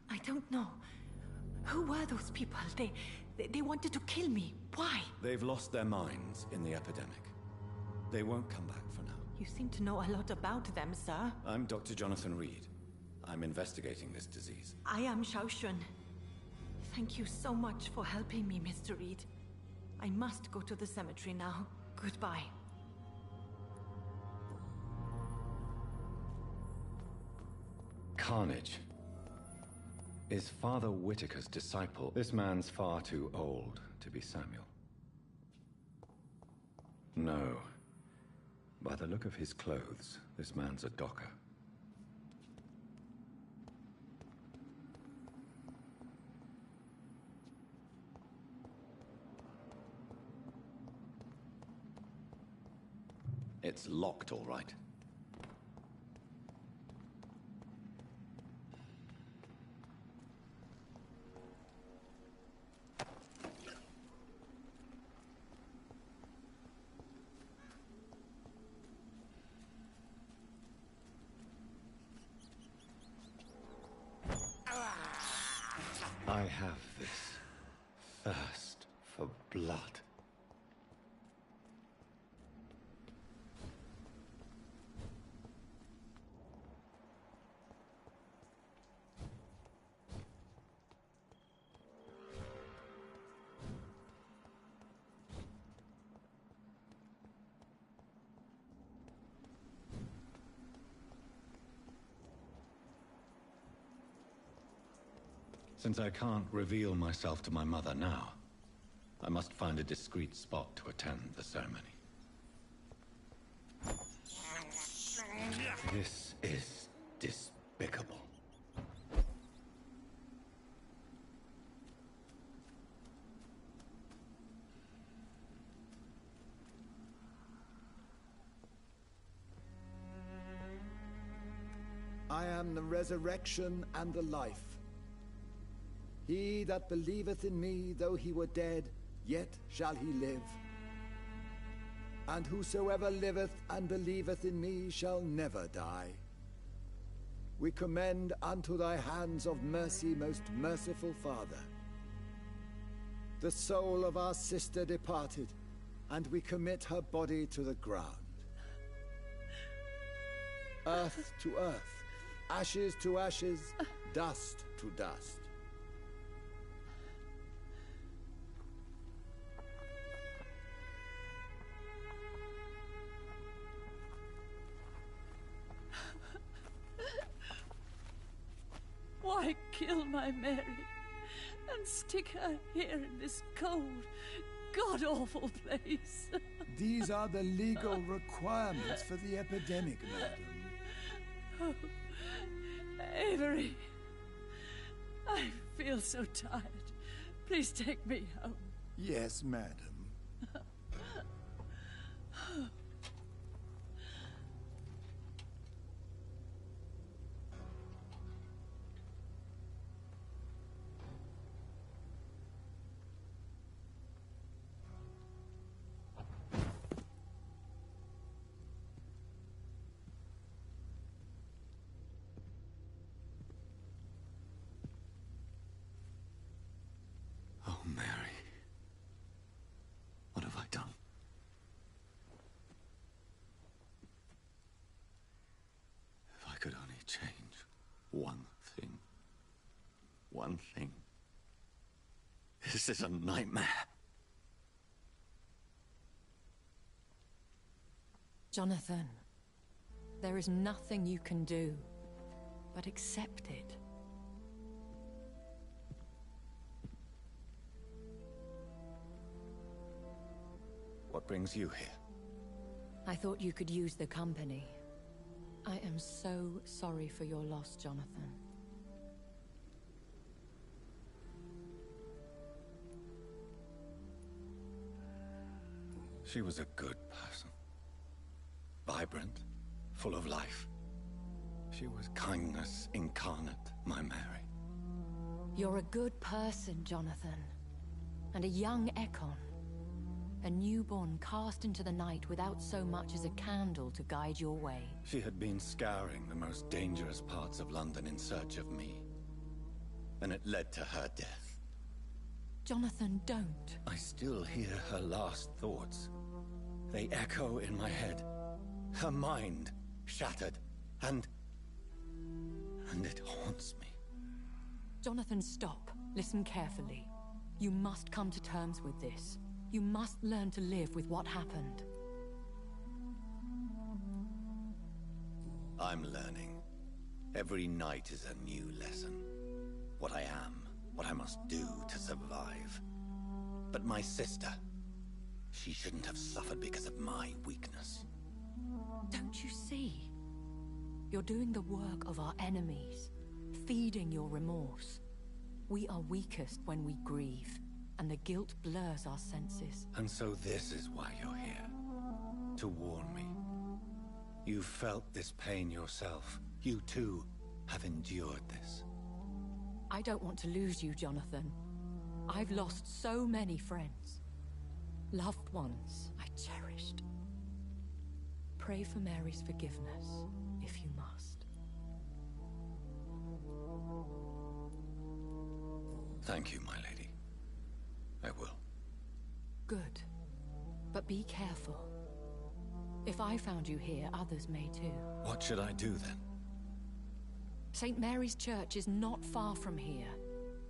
I don't know. Who were those people? They wanted to kill me. Why? They've lost their minds in the epidemic. They won't come back for now. You seem to know a lot about them, sir. I'm Dr. Jonathan Reed. I'm investigating this disease. I am Xiaoxun. Thank you so much for helping me, Mr. Reed. I must go to the cemetery now. Goodbye. Carnage is Father Whitaker's disciple. This man's far too old to be Samuel. No. By the look of his clothes, this man's a docker. It's locked, all right. I have this thirst for blood. Since I can't reveal myself to my mother now, I must find a discreet spot to attend the ceremony. This is despicable. I am the resurrection and the life. He that believeth in me, though he were dead, yet shall he live. And whosoever liveth and believeth in me shall never die. We commend unto thy hands of mercy, most merciful Father, the soul of our sister departed, and we commit her body to the ground. Earth to earth, ashes to ashes, dust to dust. Why kill my Mary and stick her here in this cold, god-awful place? These are the legal requirements for the epidemic, madam. Oh, Avery, I feel so tired. Please take me home. Yes, madam. One thing. This is a nightmare. Jonathan, there is nothing you can do but accept it. What brings you here? I thought you could use the company. I am so sorry for your loss, Jonathan. She was a good person. Vibrant, full of life. She was kindness incarnate, my Mary. You're a good person, Jonathan. And a young Ekon. A newborn cast into the night without so much as a candle to guide your way. She had been scouring the most dangerous parts of London in search of me. And it led to her death. Jonathan, don't. I still hear her last thoughts. They echo in my head. Her mind shattered, and it haunts me. Jonathan, stop. Listen carefully. You must come to terms with this. You must learn to live with what happened. I'm learning. Every night is a new lesson. What I am, what I must do to survive. But my sister, she shouldn't have suffered because of my weakness. Don't you see? You're doing the work of our enemies, feeding your remorse. We are weakest when we grieve, and the guilt blurs our senses. And so this is why you're here. To warn me. You felt this pain yourself. You too have endured this. I don't want to lose you, Jonathan. I've lost so many friends. Loved ones I cherished. Pray for Mary's forgiveness, if you must. Thank you, my lady. I will. Good. But be careful. If I found you here, others may too. What should I do then? St. Mary's Church is not far from here.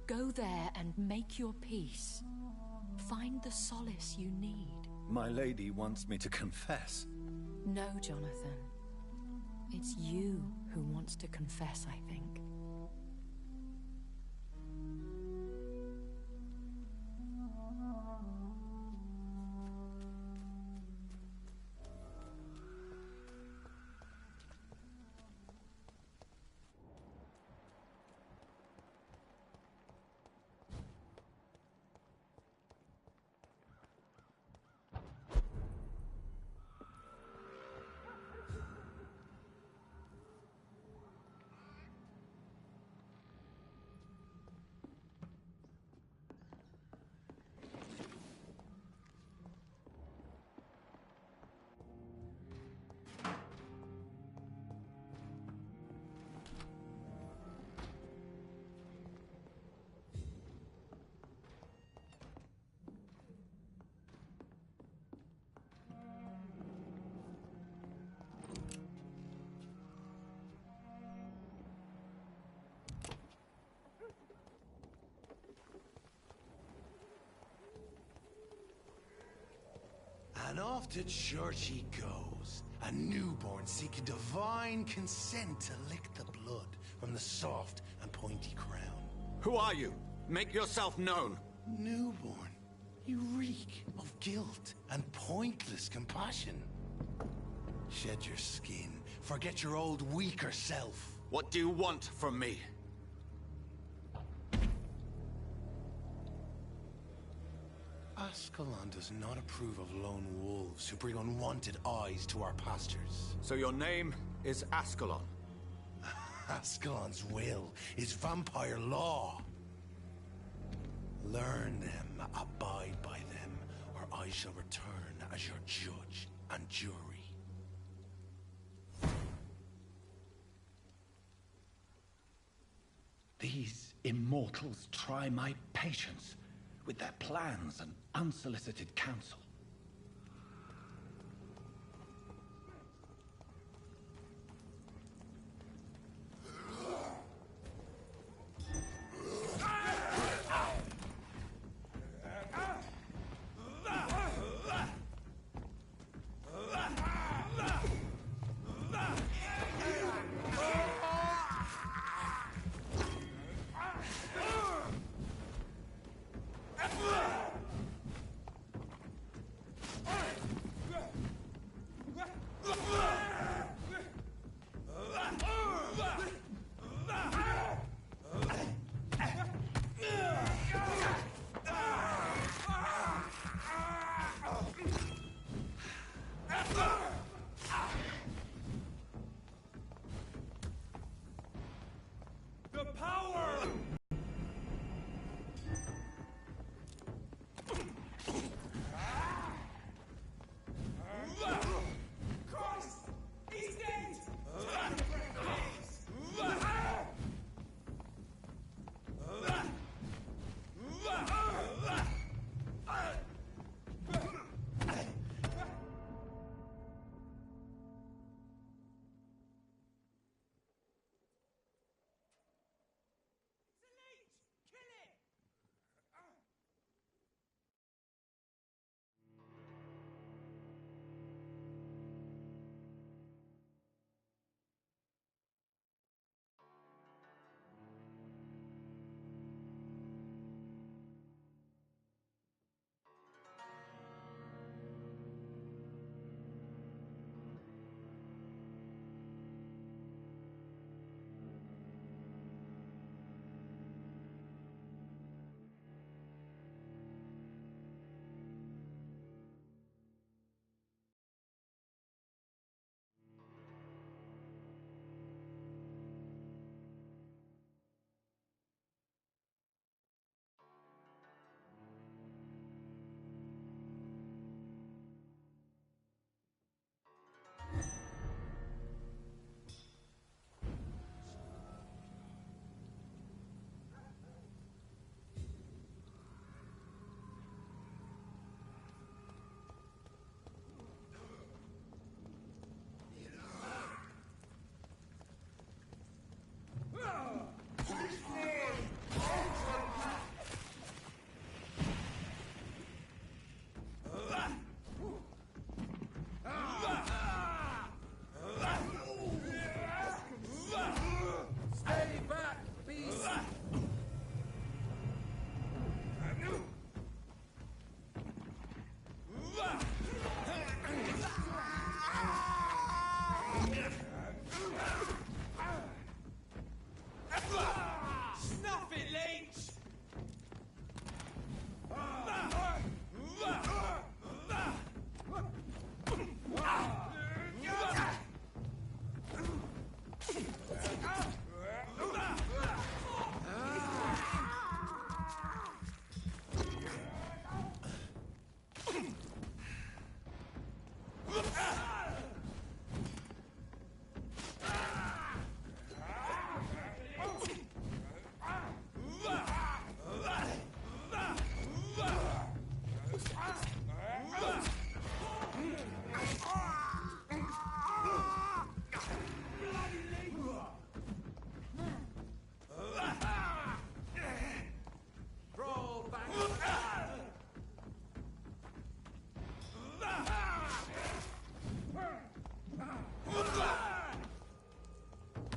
Go there and make your peace. Find the solace you need. My lady wants me to confess. No, Jonathan. It's you who wants to confess, I think. And off to church he goes, a newborn seeking divine consent to lick the blood from the soft and pointy crown. Who are you? Make yourself known. Newborn, you reek of guilt and pointless compassion. Shed your skin, forget your old weaker self. What do you want from me? Ascalon does not approve of lone wolves who bring unwanted eyes to our pastures. So your name is Ascalon? Ascalon's will is vampire law. Learn them, abide by them, or I shall return as your judge and jury. These immortals try my patience with their plans and unsolicited counsel.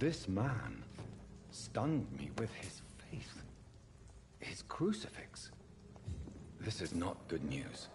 This man stunned me with his faith. His crucifix. This is not good news.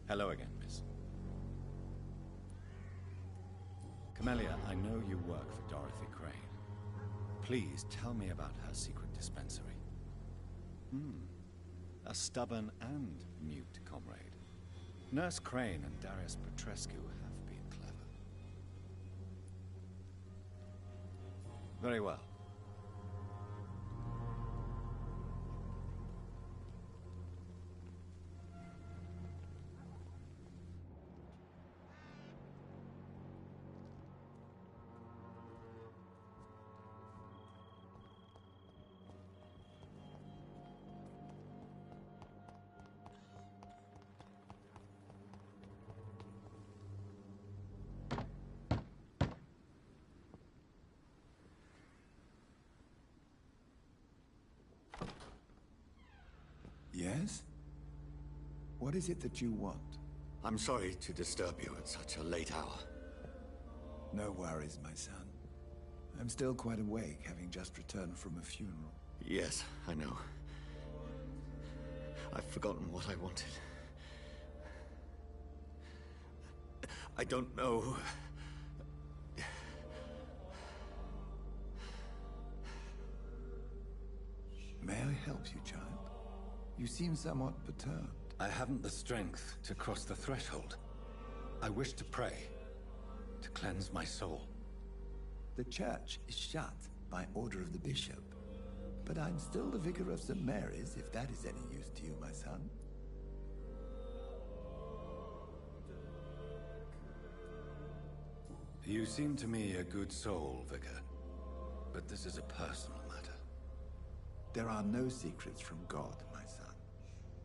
Hello again, miss. Camellia, I know you work for Dorothy Crane. Please tell me about her secret dispensary. A stubborn and mute comrade. Nurse Crane and Darius Petrescu have been clever. Very well. Yes? What is it that you want? I'm sorry to disturb you at such a late hour. No worries, my son. I'm still quite awake, having just returned from a funeral. Yes, I know. I've forgotten what I wanted. I don't know. May I help you, child? You seem somewhat perturbed. I haven't the strength to cross the threshold. I wish to pray, to cleanse my soul. The church is shut by order of the bishop. But I'm still the vicar of St. Mary's, if that is any use to you, my son. You seem to me a good soul, Vicar. But this is a personal matter. There are no secrets from God, my son.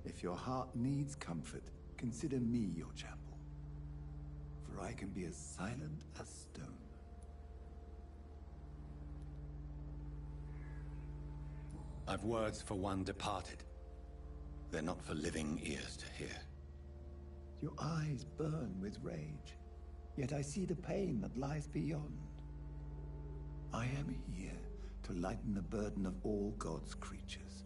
If your heart needs comfort, consider me your chapel. For I can be as silent as stone. I've words for one departed. They're not for living ears to hear. Your eyes burn with rage, yet I see the pain that lies beyond. I am here to lighten the burden of all God's creatures.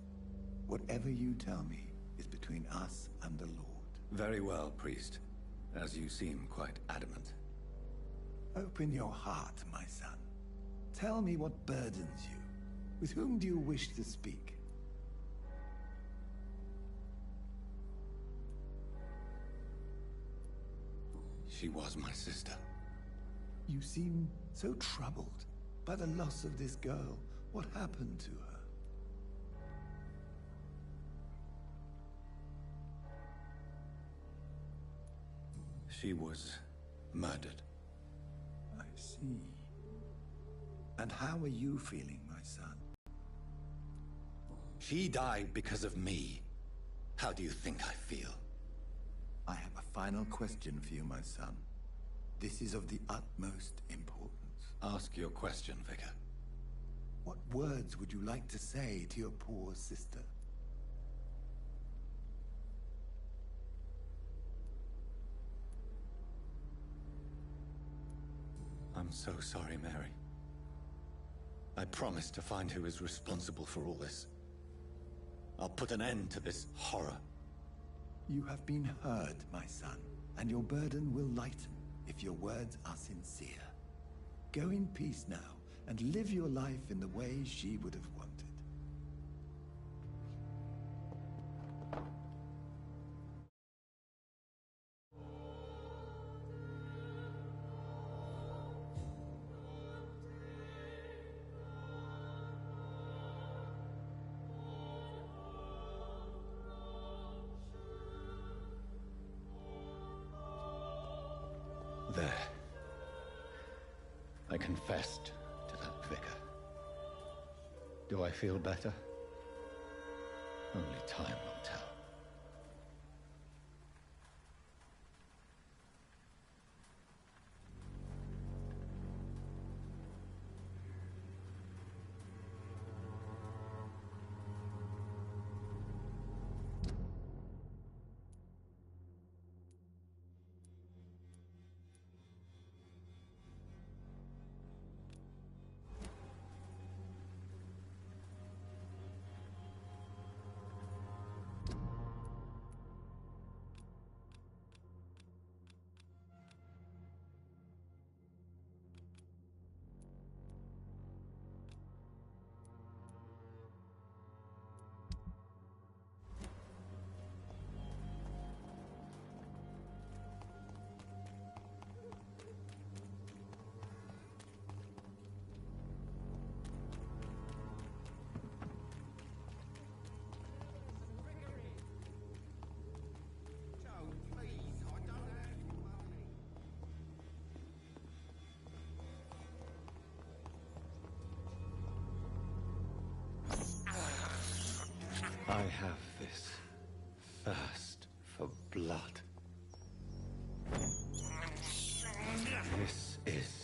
Whatever you tell me is between us and the Lord. Very well, priest. As you seem quite adamant. Open your heart, my son. Tell me what burdens you. With whom do you wish to speak? She was my sister. You seem so troubled by the loss of this girl. What happened to her? She was murdered. I see. And how are you feeling, my son? She died because of me. How do you think I feel? I have a final question for you, my son. This is of the utmost importance. Ask your question, Vicar. What words would you like to say to your poor sister? I'm so sorry, Mary. I promise to find who is responsible for all this. I'll put an end to this horror. You have been heard, my son, and your burden will lighten if your words are sincere. Go in peace now, and live your life in the way she would have wanted. There. I confessed to that vicar. Do I feel better? Only time will tell. I have this thirst for blood. This is